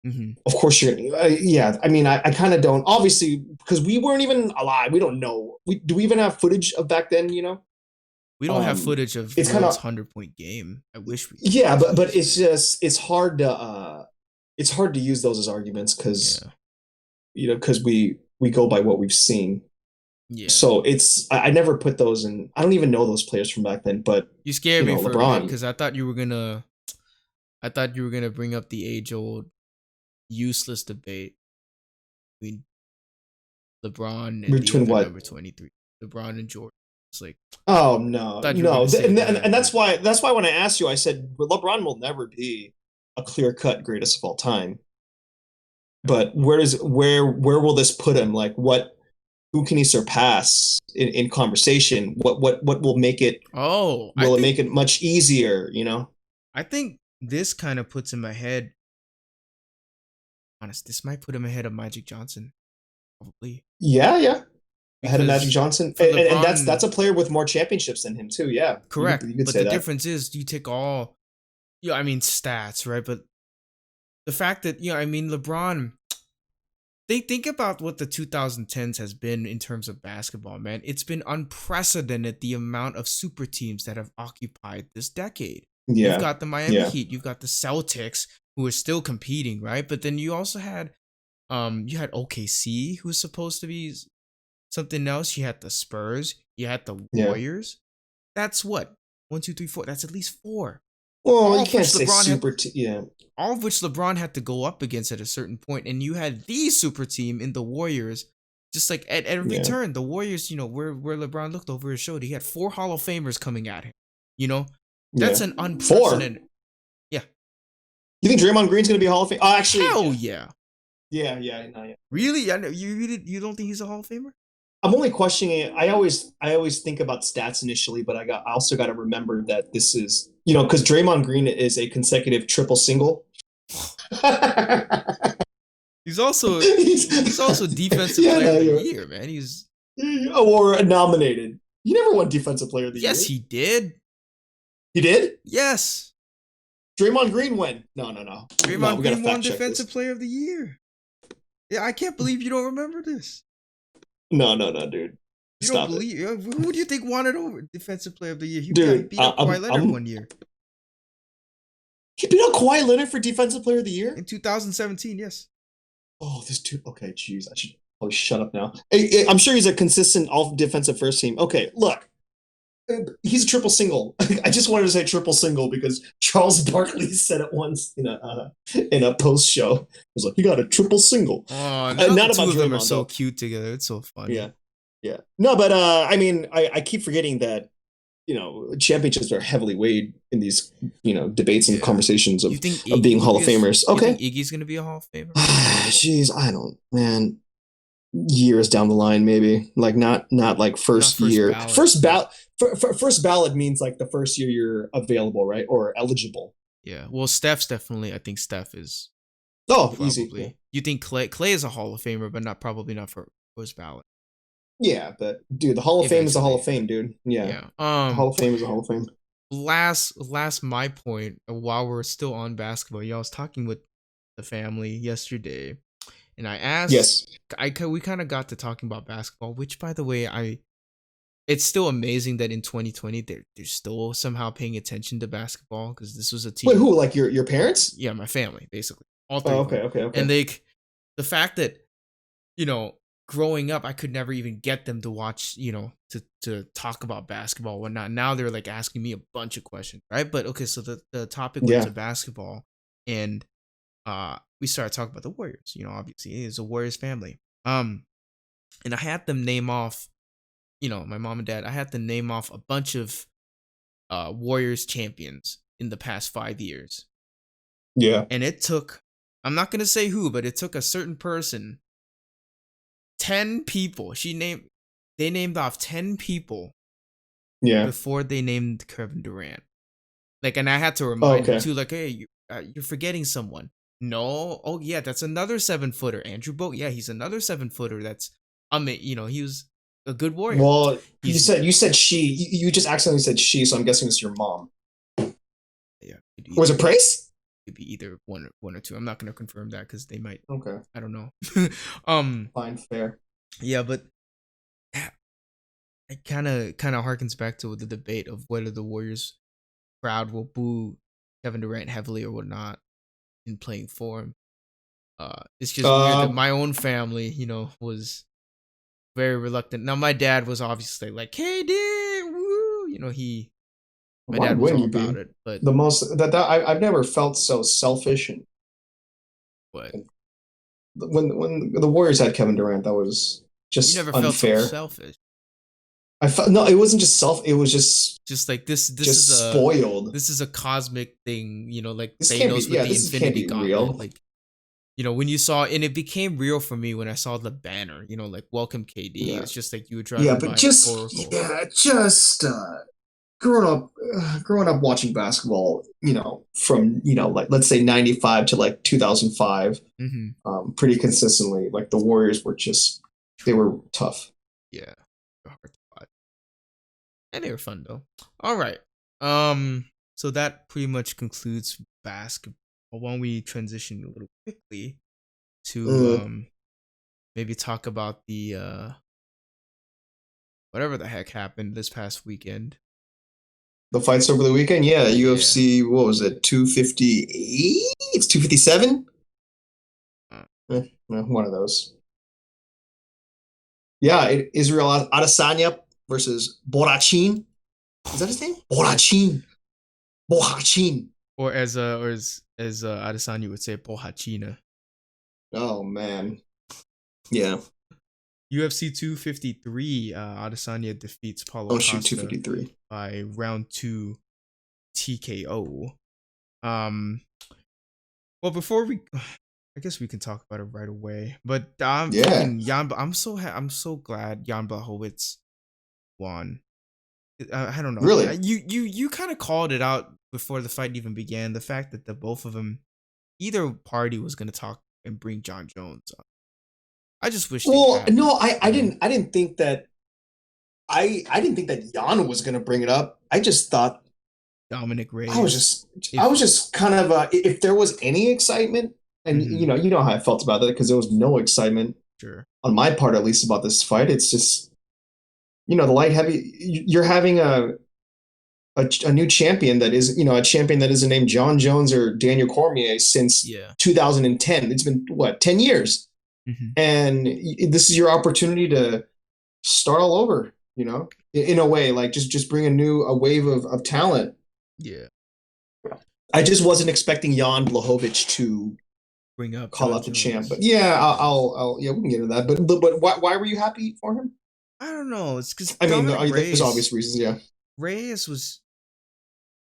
of course you're. I mean, I kind of don't, obviously, because we weren't even alive. We don't know. Do we even have footage of back then? We don't have footage of Will's 100-point game. I wish we could. Yeah, but it's hard to use those as arguments because because we go by what we've seen. Yeah. So I never put those in. I don't even know those players from back then. But you scared me for LeBron, because I thought you were gonna bring up the age-old useless debate between LeBron and number 23, LeBron and Jordan. It's like, oh no, and that's why when I asked you, I said LeBron will never be a clear-cut greatest of all time. But where will this put him? Like, who can he surpass in conversation? What will make it? Will it make it much easier? I think this kind of puts him ahead. Honest, this might put him ahead of Magic Johnson, probably. Yeah. Ahead of Magic Johnson, LeBron, and that's a player with more championships than him too. Yeah, correct. You could but the difference is, you take all, stats, right? But the fact that LeBron, they think about what the 2010s has been in terms of basketball, man. It's been unprecedented, the amount of super teams that have occupied this decade. Yeah, you've got the Miami Heat, you've got the Celtics, who are still competing, right? But then you also had, OKC, who's supposed to be something else. You had the Spurs. You had the Warriors. That's what? 1, 2, 3, 4. That's at least 4. Well, you can't say super all of which LeBron had to go up against at a certain point, and you had the super team in the Warriors. Just like at every turn, the Warriors, where LeBron looked over his shoulder, he had 4 Hall of Famers coming at him. That's an unprecedented. 4. Yeah. You think Draymond Green's gonna be a Hall of Fame? Oh, actually, hell yeah. Yeah. Really? You don't think he's a Hall of Famer? I'm only questioning it. I always think about stats initially, but I also got to remember that this is, because Draymond Green is a consecutive triple single. He's also defensive player of the year, man. Or nominated. He never won defensive player of the year. Yes, he did. He did? Yes. Draymond Green won. No. Draymond Green won defensive player of the year. Yeah, I can't believe you don't remember this. No, dude. You don't believe? Who do you think won it over defensive player of the year? He beat up Kawhi Leonard one year. He beat up Kawhi Leonard for defensive player of the year in 2017. Yes. Oh, this dude. Okay, jeez, I should probably shut up now. I'm sure he's a consistent all defensive first team. Okay, look, he's a triple single. I just wanted to say triple single because Charles Barkley said it once in a post show. It was like, he got a triple single. Oh, not the two of them are so cute together. It's so funny. Yeah. No, but I keep forgetting that championships are heavily weighed in these debates and conversations of being Hall of Famers. Okay, you think Iggy's gonna be a Hall of Famer? Jeez, I don't, man. Years down the line, maybe, like not like first year. Ballot. First ballot means like the first year you're available, right, or eligible. Yeah, well, Steph's definitely. I think Steph is. Probably. Easy. Yeah. You think Clay is a Hall of Famer, but probably not for first ballot. Yeah, but dude, the Hall of Fame is a Hall of Fame, dude. Yeah. Hall of Fame is a Hall of Fame. Last my point, while we're still on basketball, I was talking with the family yesterday, and I asked. Yes. We kind of got to talking about basketball, which, by the way, it's still amazing that in 2020 they're still somehow paying attention to basketball, because this was a Wait, team. who? Like your parents? Yeah, my family, basically, all three Oh, of okay, them. okay, And okay. the fact that, you know, growing up, I could never even get them to watch, to talk about basketball or whatnot. Now they're like asking me a bunch of questions, right? But okay, so the topic went Yeah, to basketball, and we started talking about the Warriors. Obviously, it's a Warriors family. And I had them name off, my mom and dad. I had to name off a bunch of Warriors champions in the past 5 years, yeah, and it took. I'm not gonna say who, but it took a certain person 10 people. They named off 10 people yeah. before they named Kevin Durant. Like, and I had to Oh, remind him okay. too, like, hey, you're forgetting someone. No, oh yeah, that's another 7-footer. Andrew Bogut, yeah, he's another 7-footer. He was a good warrior. Well, He's you said she. You just accidentally said she, so I'm guessing it's your mom. Yeah, Was it Price? could be either one or two. I'm not gonna confirm that because they might. Okay, I don't know. fine, fair. Yeah, but it kind of harkens back to the debate of whether the Warriors crowd will boo Kevin Durant heavily or whatnot in playing for him. It's just weird that Um, my own family, was very reluctant. Now my dad was obviously like, "KD, woo!" My why dad was wouldn't all you about be? it, but The most I've never felt so selfish what? and when the Warriors had Kevin Durant, that was You just never felt so unfair. selfish. I felt no, it wasn't just self. It was Just like this is just a spoiled. this is a cosmic thing, like This can't be. Thanos with Yeah, the this can't Infinity be Gauntlet. real. Like, when you saw, and it became real for me when I saw the banner, like "Welcome KD." Yeah, It's just like you were yeah, driving but by just Oracle. yeah, just growing up watching basketball. From like let's say '95 to like 2005, Mm-hmm. pretty consistently. Like the Warriors were just they were tough. Yeah, hard to watch. And they were fun though. All right. So that pretty much concludes basketball. Why don't we transition a little quickly to Mm. maybe talk about the whatever the heck happened this past weekend. The fights over the weekend, yeah, Yeah. UFC. What was it? 258. It's 257. Uh, One of those. Yeah, Israel Adesanya versus Borachin. Is that his name? Borachin. Borachin. or as Adesanya would say, Pohachina. Oh man. Yeah. UFC 253, Adesanya defeats Paulo Oh shoot, Costa 253. by round 2 TKO. Um, well, before we, I guess we can talk about it right away. But I'm Yeah. freaking Jan. I'm so glad Jan Blachowicz won. I don't know. Really? You kind of called it out before the fight even began. The fact that the both of them, either party was gonna talk and bring John Jones up. I just wish they Well, hadn't. no, I didn't think that I didn't think that Jan was gonna bring it up. I just thought Dominic I was Reyes. just I If was just kind of if there was any excitement, and mm-hmm, you know how I felt about that because there was no excitement sure. on my part at least about this fight. It's just the light heavy. You're having a new champion that is a champion that isn't named John Jones or Daniel Cormier since Yeah. 2010. It's been what 10 years, Mm-hmm. and this is your opportunity to start all over. In a way, like just bring a wave of talent. Yeah. I just wasn't expecting Jan Blachowicz to Bring up call John out the champ. But Jones. yeah, I'll yeah, we can get into that. But why were you happy for him? I don't know. It's because I mean, Dominic there's Reyes. obvious reasons. Yeah, Reyes was.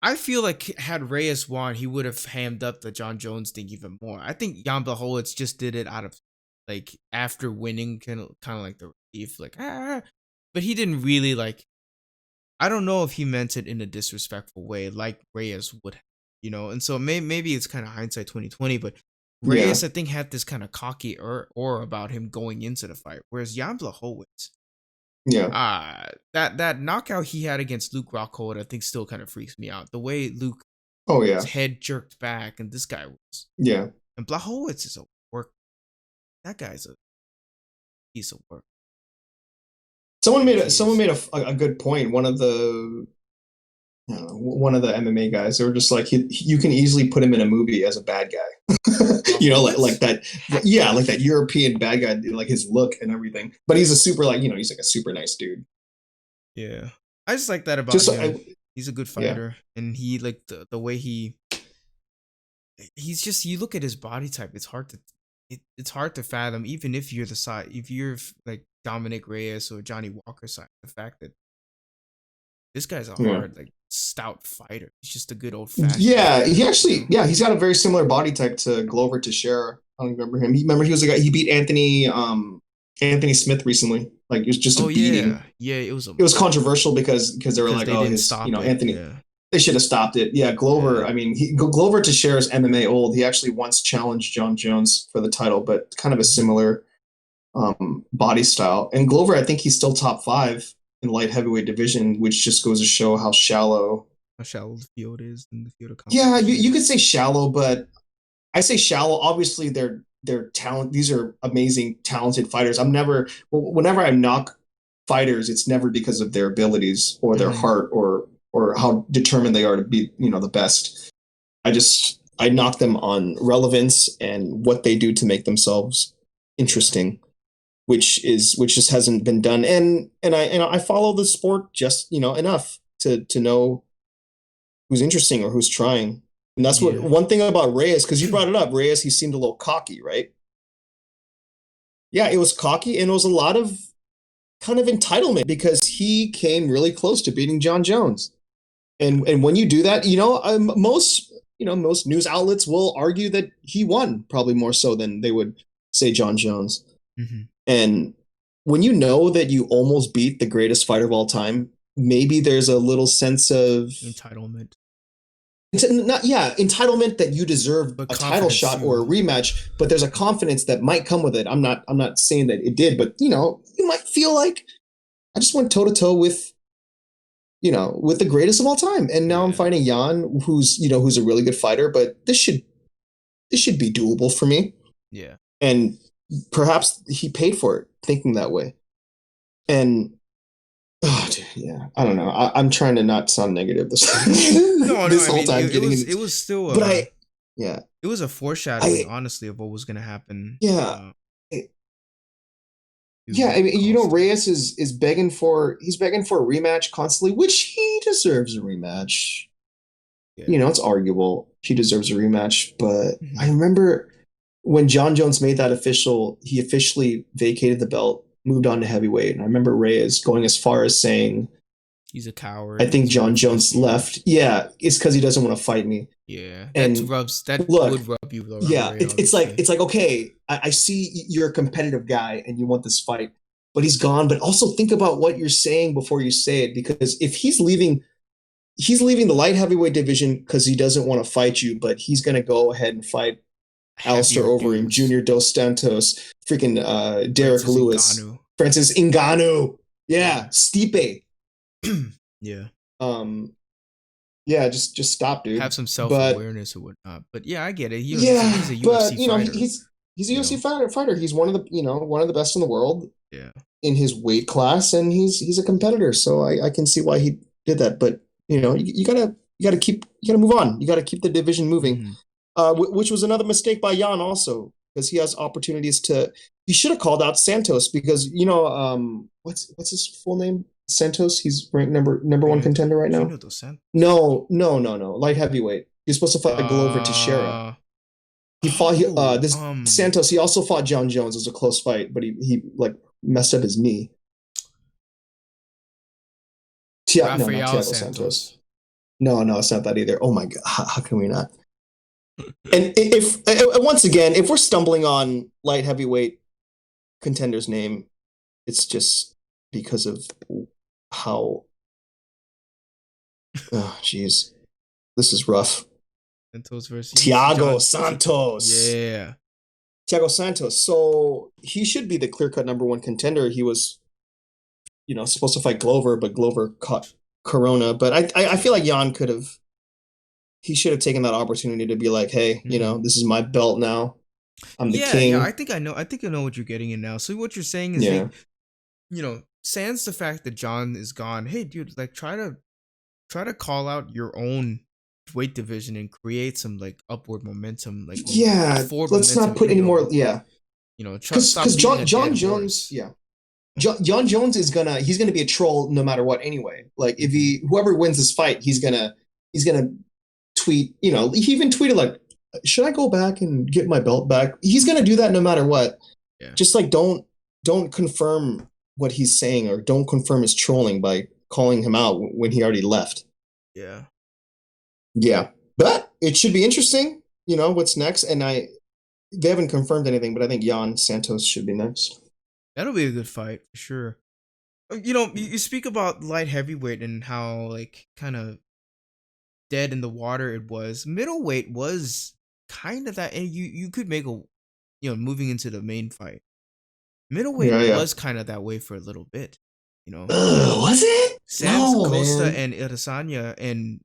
I feel like had Reyes won, he would have hammed up the John Jones thing even more. I think Jan Blachowicz just did it out of like after winning, kind of like the relief, like but he didn't really like. I don't know if he meant it in a disrespectful way, like Reyes would, And so maybe it's kind of hindsight 2020, but yeah, Reyes I think had this kind of cocky aura about him going into the fight, whereas Jan Blachowicz. yeah. That knockout he had against Luke Rockhold, I think still kind of freaks me out. The way Luke's Oh yeah, head jerked back, and this guy was, yeah. and Blachowicz is a work. That guy's a piece of work. Someone made a good point. One of the MMA guys, they were just like, you can easily put him in a movie as a bad guy. Like that. Yeah, like that European bad guy, like his look and everything. But he's a super he's like a super nice dude. Yeah, I just like that about him. He's a good fighter, and he like the way he's just, you look at his body type, it's hard to fathom, even if you're if you're like Dominic Reyes or Johnny Walker side, the fact that this guy's a hard, like, stout fighter. He's just a good old fashioned. Yeah, he's got a very similar body type to Glover Teixeira. I don't remember him. He was the guy, he beat Anthony Smith recently. Like, it was just a beating. Yeah, it was controversial because they were like, Anthony. Yeah. They should have stopped it. Yeah, Glover. Yeah. I mean, Glover Teixeira's MMA old. He actually once challenged John Jones for the title, but kind of a similar body style. And Glover, I think he's still top 5 in light heavyweight division, which just goes to show how shallow the field is in the field of competition. Yeah, you could say shallow, but I say shallow. Obviously, they're talent. These are amazing, talented fighters. Whenever I knock fighters, it's never because of their abilities or their heart or how determined they are to be, the best. I knock them on relevance and what they do to make themselves interesting, which just hasn't been done. And I follow the sport just, enough to know who's interesting or who's trying. And that's one thing about Reyes, because you brought it up, Reyes, he seemed a little cocky, right? Yeah, it was cocky, and it was a lot of kind of entitlement because he came really close to beating John Jones. And when you do that, most news outlets will argue that he won, probably more so than they would say John Jones. Mm-hmm. And when you know that you almost beat the greatest fighter of all time, maybe there's a little sense of entitlement. Entitlement that you deserve a title shot or a rematch, but there's a confidence that might come with it. I'm not saying that it did, but you might feel like I just went toe to toe with the greatest of all time, and now I'm fighting Jan, who's a really good fighter, but this should be doable for me. Yeah, and perhaps he paid for it, thinking that way. And I don't know. I'm trying to not sound negative this whole time. It was still, but it was a foreshadowing, honestly, of what was going to happen. Yeah. I mean, Reyes is begging for a rematch constantly, which he deserves a rematch. Yeah. It's arguable. He deserves a rematch, but I remember when John Jones made that he officially vacated the belt, moved on to heavyweight. And I remember Reyes going as far as saying, he's a coward. I think John Jones left. Yeah, it's because he doesn't want to fight me. Yeah, would rub you the wrong way, it's like, okay, I see you're a competitive guy and you want this fight, but he's gone. But also think about what you're saying before you say it, because if he's leaving the light heavyweight division because he doesn't want to fight you, but he's going to go ahead and fight Alistair Overeem, Junior Dos Santos, freaking Derek Lewis, Francis Ngannou, Stipe. Yeah. Yeah, just stop, dude. Have some self-awareness or whatnot. But yeah, I get it. He's a UFC fighter. He's a UFC fighter. He's one of the best in the world. Yeah. In his weight class, and he's a competitor. So I can see why he did that. But you gotta move on. You gotta keep the division moving. Which was another mistake by Jan also, because he has opportunities to. He should have called out Santos because what's his full name? Santos. He's ranked number one contender right now. No. Light heavyweight. He's supposed to fight Glover Teixeira. He fought Santos. He also fought John Jones. It was a close fight, but he like messed up his knee. Not Thiago Santos. No, it's not that either. Oh my god, how can we not? And if we're stumbling on light heavyweight contender's name, it's just because of how. Oh, jeez, this is rough. Santos versus Thiago Santos. Yeah, Thiago Santos. So he should be the clear-cut number one contender. He was, supposed to fight Glover, but Glover caught Corona. But I feel like Jan could have. He should have taken that opportunity to be like, hey, this is my belt now. I'm the king. Yeah, I think I know what you're getting in now. So what you're saying is, sans the fact that John is gone, hey dude, like try to call out your own weight division and create some like upward momentum, like Yeah, forward let's not momentum put in any your more. own. Yeah, You know, stop because beating a John dead Jones, horse. yeah, John Jones is he's gonna be a troll no matter what anyway. Like if whoever wins this fight, he's gonna tweet. You know, he even tweeted like, "Should I go back and get my belt back?" He's gonna do that no matter what. Yeah. Just like don't confirm what he's saying or don't confirm his trolling by calling him out when he already left. Yeah. Yeah, but it should be interesting. You know what's next, and they haven't confirmed anything, but I think Jan Santos should be next. That'll be a good fight for sure. You know, you speak about light heavyweight and how like kind of dead in the water it was. Middleweight was kind of that, and you could make a, you know, moving into the main fight. Middleweight Yeah. was kind of that way for a little bit, you know. Was it? Sans No, Costa man. and Adesanya, and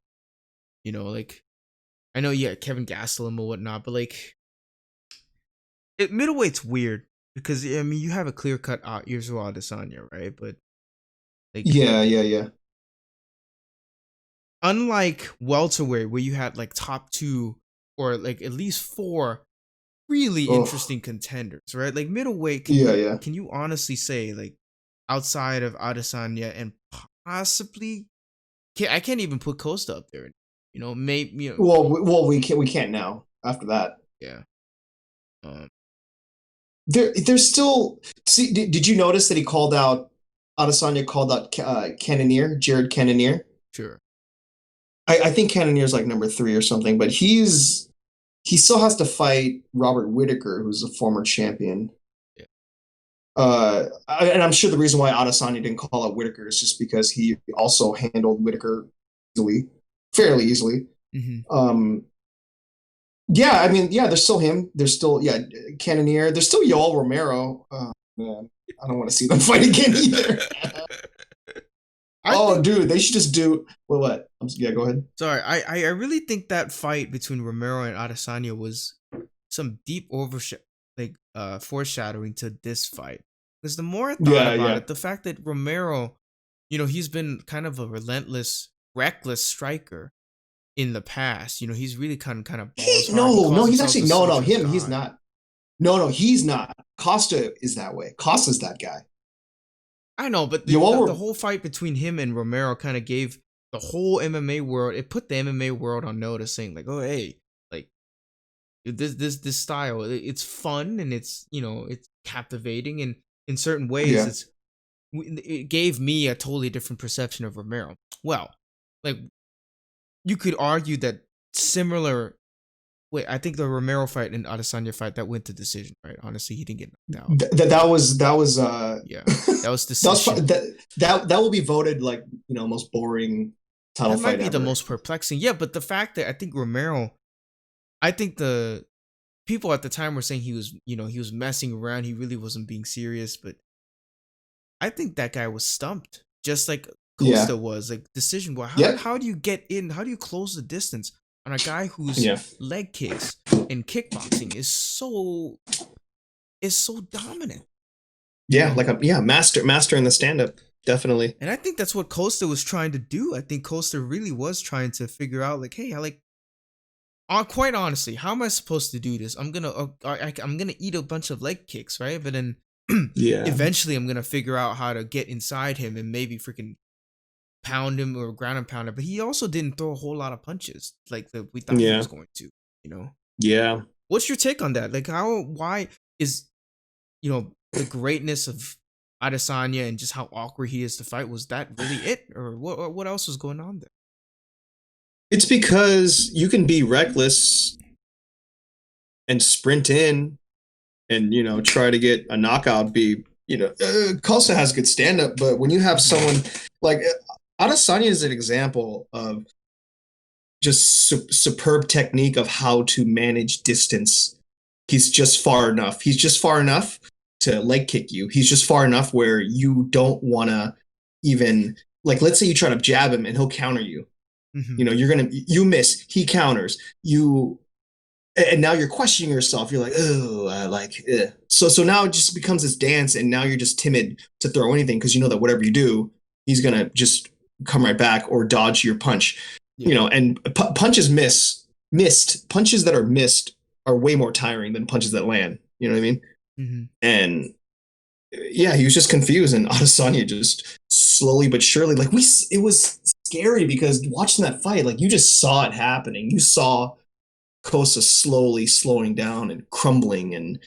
you know, like I know, yeah, Kevin Gastelum or whatnot, but like middleweight's weird because I mean you have a clear cut Israel Adesanya, right? But like Yeah. unlike welterweight where you had like top two or like at least four really interesting contenders, right? Like middleweight, can you honestly say like outside of Adesanya and possibly I can't even put Costa up there, you know, maybe, you know, well we can't now after that. Yeah. There's still see. Did you notice that he called out Adesanya called out Cannonier, Jared Cannonier? Sure. I think Cannonier's like number 3 or something, but he still has to fight Robert Whittaker, who's a former champion. Yeah. And I'm sure the reason why Adesanya didn't call out Whittaker is just because he also handled Whittaker fairly easily. Mm-hmm. Yeah, I mean, yeah, there's still him. There's still Cannonier. There's still Yoel Romero. Man, I don't want to see them fight again either. Dude, they should just do what? Yeah, go ahead. Sorry, I really think that fight between Romero and Adesanya was some deep foreshadowing to this fight. Because the more I thought about it, the fact that Romero, you know, he's been kind of a relentless, reckless striker in the past. You know, he's really kind of he's not. No, he's not. Costa is that way. Costa's that guy. I know, but the whole fight between him and Romero kind of gave the whole MMA world, it put the MMA world on notice, saying like, oh hey, like this style, it's fun and it's, you know, it's captivating, and in certain ways it gave me a totally different perception of Romero. Well, like you could argue that similar. Wait, I think the Romero fight and Adesanya fight that went to decision, right? Honestly, he didn't get knocked out. That was that was decision. that will be voted like, you know, most boring title fight. That might be the most perplexing. Yeah, but the fact that I think Romero, I think the people at the time were saying he was, you know, he was messing around. He really wasn't being serious, but I think that guy was stumped, just like Costa was. Like decision. Well, how do you get in? How do you close the distance on a guy whose leg kicks and kickboxing is so dominant? Yeah, like master in the stand-up, definitely. And I think that's what Costa was trying to do. I think Costa really was trying to figure out, like, hey, quite honestly, how am I supposed to do this? I'm gonna eat a bunch of leg kicks, right? But then eventually I'm gonna figure out how to get inside him and maybe freaking pound him or ground and pound him. But he also didn't throw a whole lot of punches like we thought he was going to, you know? Yeah. What's your take on that? Like why is, you know, the greatness of Adesanya and just how awkward he is to fight, was that really it? Or what else was going on there? It's because you can be reckless and sprint in and, you know, try to get a knockout, Costa has good stand-up, but when you have someone like Adesanya is an example of just superb technique of how to manage distance. He's just far enough. He's just far enough to leg kick you. He's just far enough where you don't want to even, like, let's say you try to jab him and he'll counter you. Mm-hmm. You know, you miss, he counters. You and now you're questioning yourself. You're like, oh, so now it just becomes this dance, and now you're just timid to throw anything because you know that whatever you do, he's gonna just come right back or dodge your punch. Yeah. And punches missed punches that are missed are way more tiring than punches that land. You know what I mean? Mm-hmm. And yeah, he was just confused, and Adesanya just slowly but surely, like it was scary because watching that fight, like you just saw it happening. You saw Costa slowly slowing down and crumbling, and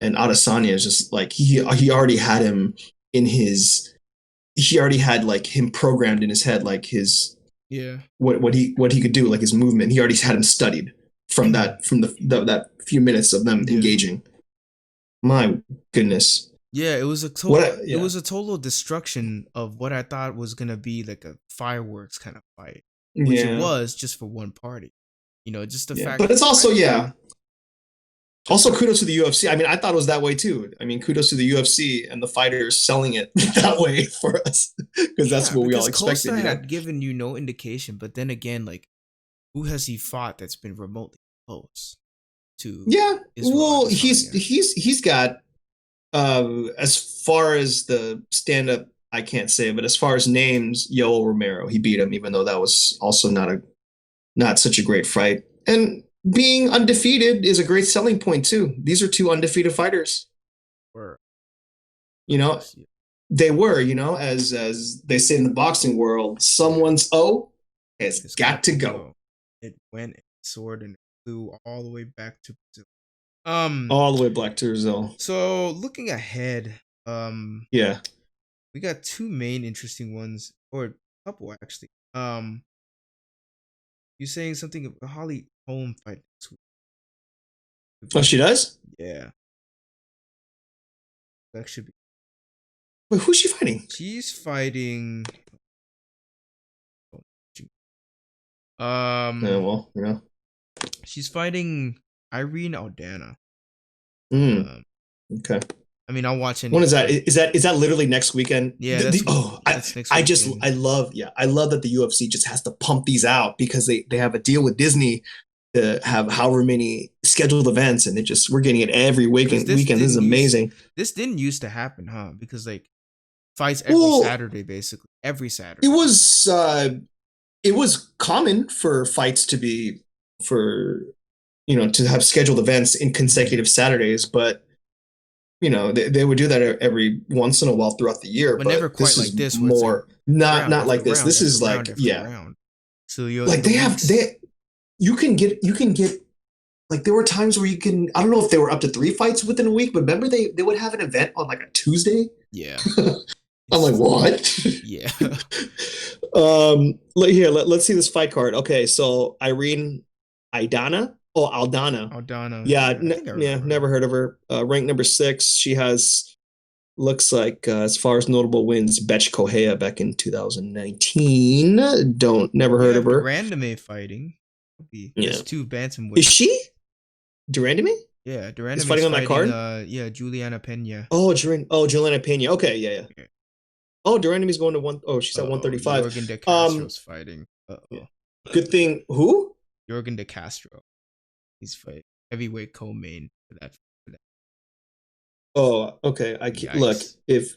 Adesanya is just like he already had him in his he already had like him programmed in his head, like his what he could do, like his movement. He already had him studied from that few minutes of them engaging. My goodness. Yeah, it was a total. It was a total destruction of what I thought was gonna be like a fireworks kind of fight, which it was just for one party. You know, just the fact. But it's also Also, kudos to the UFC. I mean, I thought it was that way too. I mean, kudos to the UFC and the fighters selling it that way for us because that's what we all expected. Costa had given you no indication, but then again, like, who has he fought that's been remotely close to? Yeah, well, he's got. As far as the stand-up, I can't say, but as far as names, Yoel Romero, he beat him, even though that was also not such a great fight. And being undefeated is a great selling point too. These are two undefeated fighters. You know, they were. You know, as they say in the boxing world, someone's O has got to go. It went sword and flew all the way back to Brazil. All the way back to Brazil. So looking ahead, yeah, we got two main interesting ones, or a couple actually. You're saying something about Holly Holm fight next week. Oh, she does? Yeah. That should be. Wait, who's she fighting? She's fighting. Yeah, well, yeah. She's fighting Irene Aldana. Okay. I mean, I'll watch it. When is that? Is that literally next weekend? Yeah. That's next weekend. I love that the UFC just has to pump these out because they have a deal with Disney to have however many scheduled events, and we're getting it every weekend. This is amazing. This didn't used to happen, huh? Because like fights every Saturday, basically every Saturday. It was common for fights to be to have scheduled events in consecutive Saturdays, but they would do that every once in a while throughout the year. But never quite like this. More not like this. This is like round. So you can get like there were times where I don't know if they were up to 3 fights within a week, but remember they would have an event on like a Tuesday. Yeah. I'm like, what? Yeah. Let's see this fight card. Okay, so Irene Aldana. Yeah, never heard of her. Ranked number 6. She has looks like as far as notable wins, Betch Correia back in 2019. Never heard of her. Durandame fighting. There's 2 bantamweights. Is she? Durandame? Yeah, Durandame is fighting on that card. Juliana Pena. Juliana Pena. Okay, yeah. Okay. Oh, Durandame's going to 1. Oh, she's at 135. Jorgen De Castro's fighting. Good thing. Who? Jorgen De Castro. He's fighting heavyweight co-main for that. Oh, okay. Look, if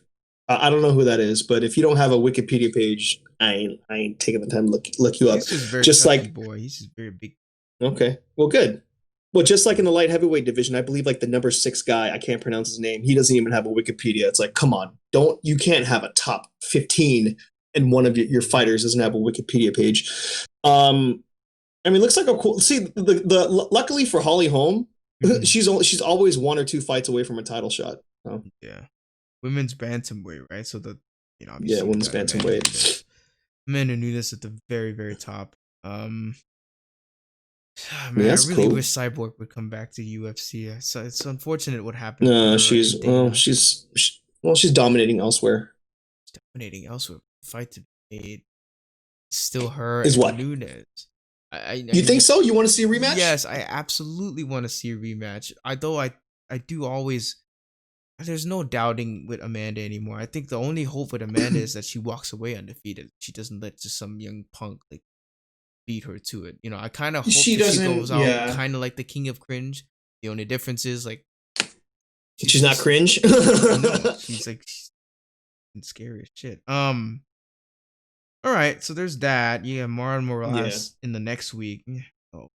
I don't know who that is, but if you don't have a Wikipedia page, I ain't taking the time to look you up. He's just like boy. He's just very big. Okay. Well, good. Well, just like in the light heavyweight division, I believe like the number 6 guy, I can't pronounce his name. He doesn't even have a Wikipedia. It's like, come on, you can't have a top 15 and one of your fighters doesn't have a Wikipedia page. I mean, it looks like a cool. See, the luckily for Holly Holm, she's always 1 or 2 fights away from a title shot. So. Yeah, women's bantamweight, right? So women's bantamweight. Amanda Nunes at the very, very top. Man, I really wish Cyborg would come back to UFC. So it's unfortunate what happened. No, she's dominating elsewhere. She's dominating elsewhere. Fight to be made. Still her is what Nunes. You think so? You want to see a rematch? Yes, I absolutely want to see a rematch. I do always. There's no doubting with Amanda anymore. I think the only hope with Amanda is that she walks away undefeated. She doesn't let just some young punk like beat her to it. You know, I kind of hope she that she doesn't. goes out Yeah, kind of like the king of cringe. The only difference is like she's not cringe. no, she's like she's scary as shit. All right, so there's that. Yeah, Marlon Morales in the next week.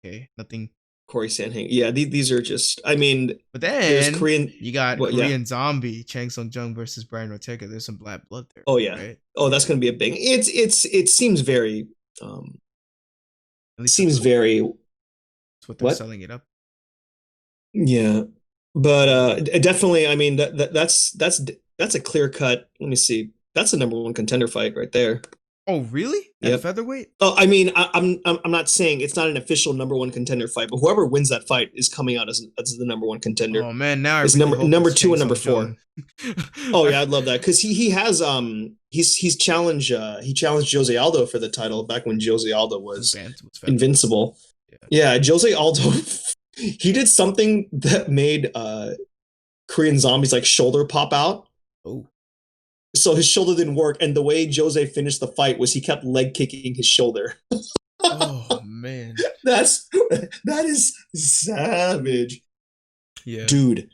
Okay, nothing. Corey Sandhagen. Yeah, these are just. I mean, but then there's Korean. You got Korean Zombie Chang Sung Jung versus Brian Ortega. There's some black blood there. Oh yeah. Right? Oh, that's gonna be a big. It seems very. Seems very. That's what they're selling it up. Yeah, but definitely. I mean that's a clear cut. Let me see. That's a number one contender fight right there. Oh, really? At featherweight? Oh, I mean, I'm not saying it's not an official number one contender fight, but whoever wins that fight is coming out as the number one contender. Oh man, now it's really number 2 and number 4. Oh yeah, I'd love that because he has he's challenged Jose Aldo for the title back when Jose Aldo was invincible. Yeah, Jose Aldo he did something that made Korean Zombie's like shoulder pop out. Oh. So his shoulder didn't work, and the way Jose finished the fight was he kept leg kicking his shoulder. Oh man, that is savage. Yeah, dude.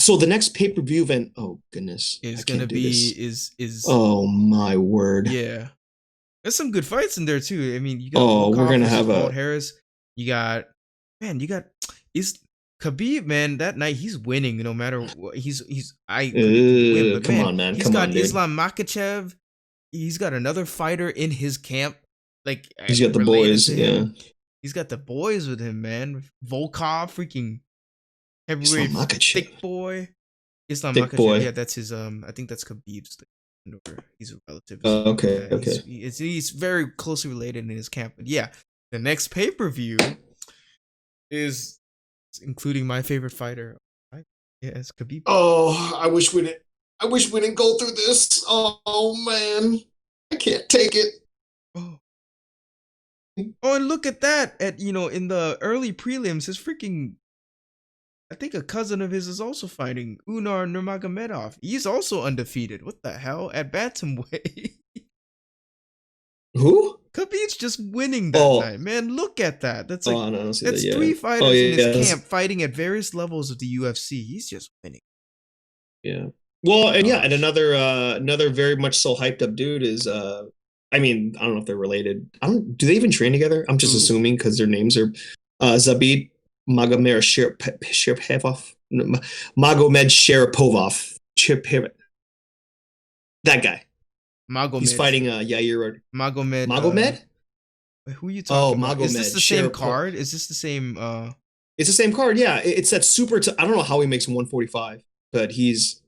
So the next pay-per-view event, oh goodness, is gonna be is oh my word. Yeah, there's some good fights in there too. I mean, you got we're gonna have Paul Harris. You got is Khabib, man, that night he's winning no matter what. He's win, but come on, man. He's got Islam Makhachev. He's got another fighter in his camp. Like he's got the boys, yeah. He's got the boys with him, man. Volkov, freaking heavyweight thick boy. Islam Makhachev, yeah, that's his. I think that's Khabib's. He's a relative. Okay, yeah, okay. He's very closely related in his camp. But yeah, the next pay-per-view is including my favorite fighter. Yeah, it's Khabib. Oh, I wish we didn't go through this. Oh man, I can't take it. Oh, and look at that! In the early prelims, his freaking, I think a cousin of his is also fighting Unar Nurmagomedov. He's also undefeated. What the hell at bantamweight? Who? Khabib's just winning that night, man. Look at that. That's like that's 3 fighters in his camp fighting at various levels of the UFC. He's just winning. Yeah. Well, and and another very much so hyped up dude is I mean, I don't know if they're related. Do they even train together? I'm just assuming because their names are Zabit Magomed Sharipov. Magomed Sharipov. That guy. Magomed. He's fighting Yair Magomed. Magomed? Who are you talking about? Magomed. Is this the same card? Is this the same It's the same card, yeah. It's that super I don't know how he makes 145, but he's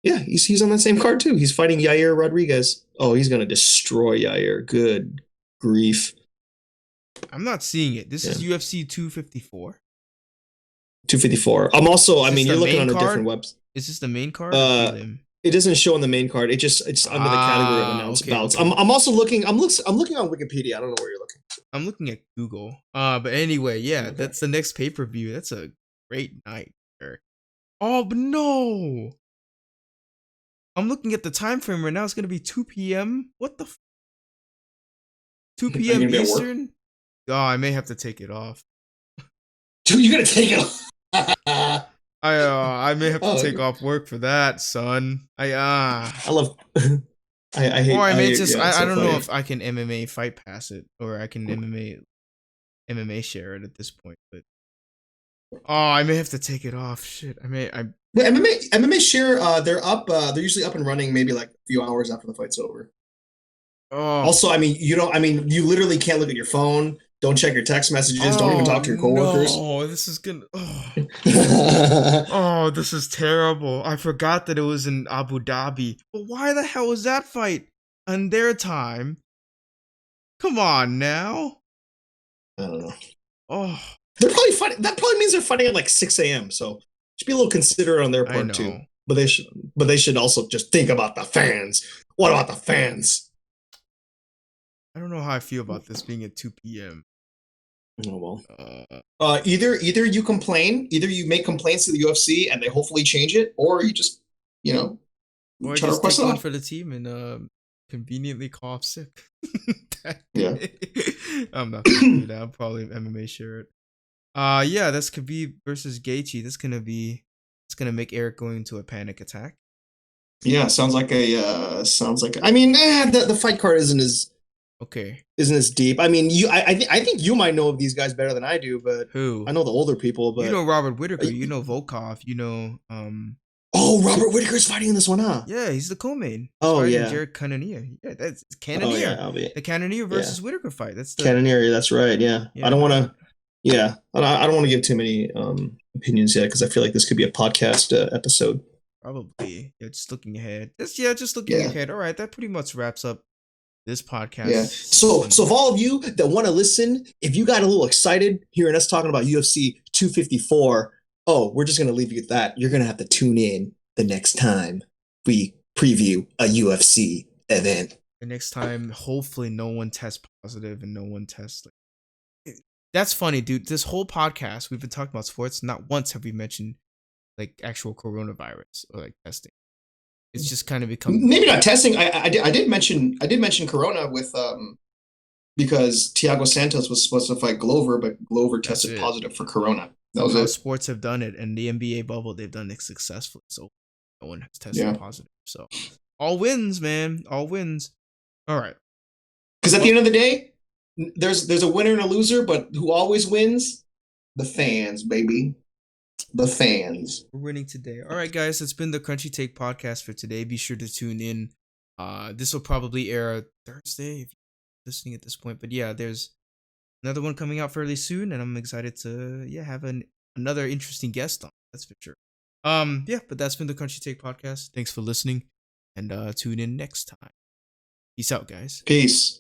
on that same card too. He's fighting Yair Rodriguez. Oh, he's gonna destroy Yair. Good grief. I'm not seeing it. This is UFC 254. 254. I'm also, I mean, you're looking on a different website. Is this the main card? It doesn't show on the main card. It's under the category of announced bouts. Okay. I'm also looking. I'm looking on Wikipedia. I don't know where you're looking. I'm looking at Google. But anyway, yeah, that's the next pay-per-view. That's a great night. Oh, but no. I'm looking at the time frame right now. It's gonna be 2 p.m. What the? 2 p.m. Eastern. Oh, I may have to take it off. Dude, you're gonna take it off. I may have to take off work for that, son. I love. I hate. Or I may I don't know if I can MMA fight pass it, or I can MMA share it at this point. But I may have to take it off. Shit, But MMA share. They're up. They're usually up and running maybe like a few hours after the fight's over. Oh. Also, I mean, you literally can't look at your phone. Don't check your text messages. Don't even talk to your coworkers. Oh, this is gonna. This is terrible. I forgot that it was in Abu Dhabi. But why the hell was that fight on their time? Come on now. I don't know. Oh, they're probably fighting. That probably means they're fighting at like 6 a.m. So should be a little considerate on their part too. But they should also just think about the fans. What about the fans? I don't know how I feel about this being at 2 p.m. Oh well. Either you complain, either you make complaints to the UFC and they hopefully change it, or you just or just take one for the team and conveniently call off sick. Yeah. I'm not gonna do that. I'll probably MMA shirt. Yeah, that's Khabib versus Gaethje. It's gonna make Eric go into a panic attack. Yeah, I mean, the fight card Okay. isn't as deep. I mean, I think you might know of these guys better than I do, but Who? I know the older people. You But know Robert Whitaker. You know Volkov. You know oh, Robert Whitaker's fighting in this one, huh? Yeah, he's the co-main. He's Oh fighting yeah. Jared Cannonier. Yeah, that's Oh Cannonier. yeah. The Cannonier versus Whitaker fight. That's the Cannonier. That's right. Yeah. I don't yeah. want to. Yeah, I don't want to give too many opinions yet because I feel like this could be a podcast episode. Probably. Yeah, just looking ahead. Just looking ahead. All right, that pretty much wraps up this podcast. Yeah. So if all of you that want to listen, if you got a little excited hearing us talking about UFC 254, we're just gonna leave you with that. You're gonna have to tune in the next time we preview a UFC event. The next time, hopefully, no one tests positive and no one tests. That's funny, dude. This whole podcast we've been talking about sports. Not once have we mentioned like actual coronavirus or like testing. It's just kind of become maybe not testing. I did mention Corona with because Thiago Santos was supposed to fight Glover, but Glover tested positive for Corona. That was how it. sports have done it, and the NBA bubble they've done it successfully. So no one has tested positive. So all wins, man. All wins. All right. Because at the end of the day, there's a winner and a loser, but who always wins? The fans, baby. The fans. We're winning today. All right, guys. It's been the Crunchy Take podcast for today. Be sure to tune in. This will probably air Thursday if you're listening at this point. But yeah, there's another one coming out fairly soon, and I'm excited to have another interesting guest on. That's for sure. But that's been the Crunchy Take podcast. Thanks for listening, and tune in next time. Peace out, guys. Peace.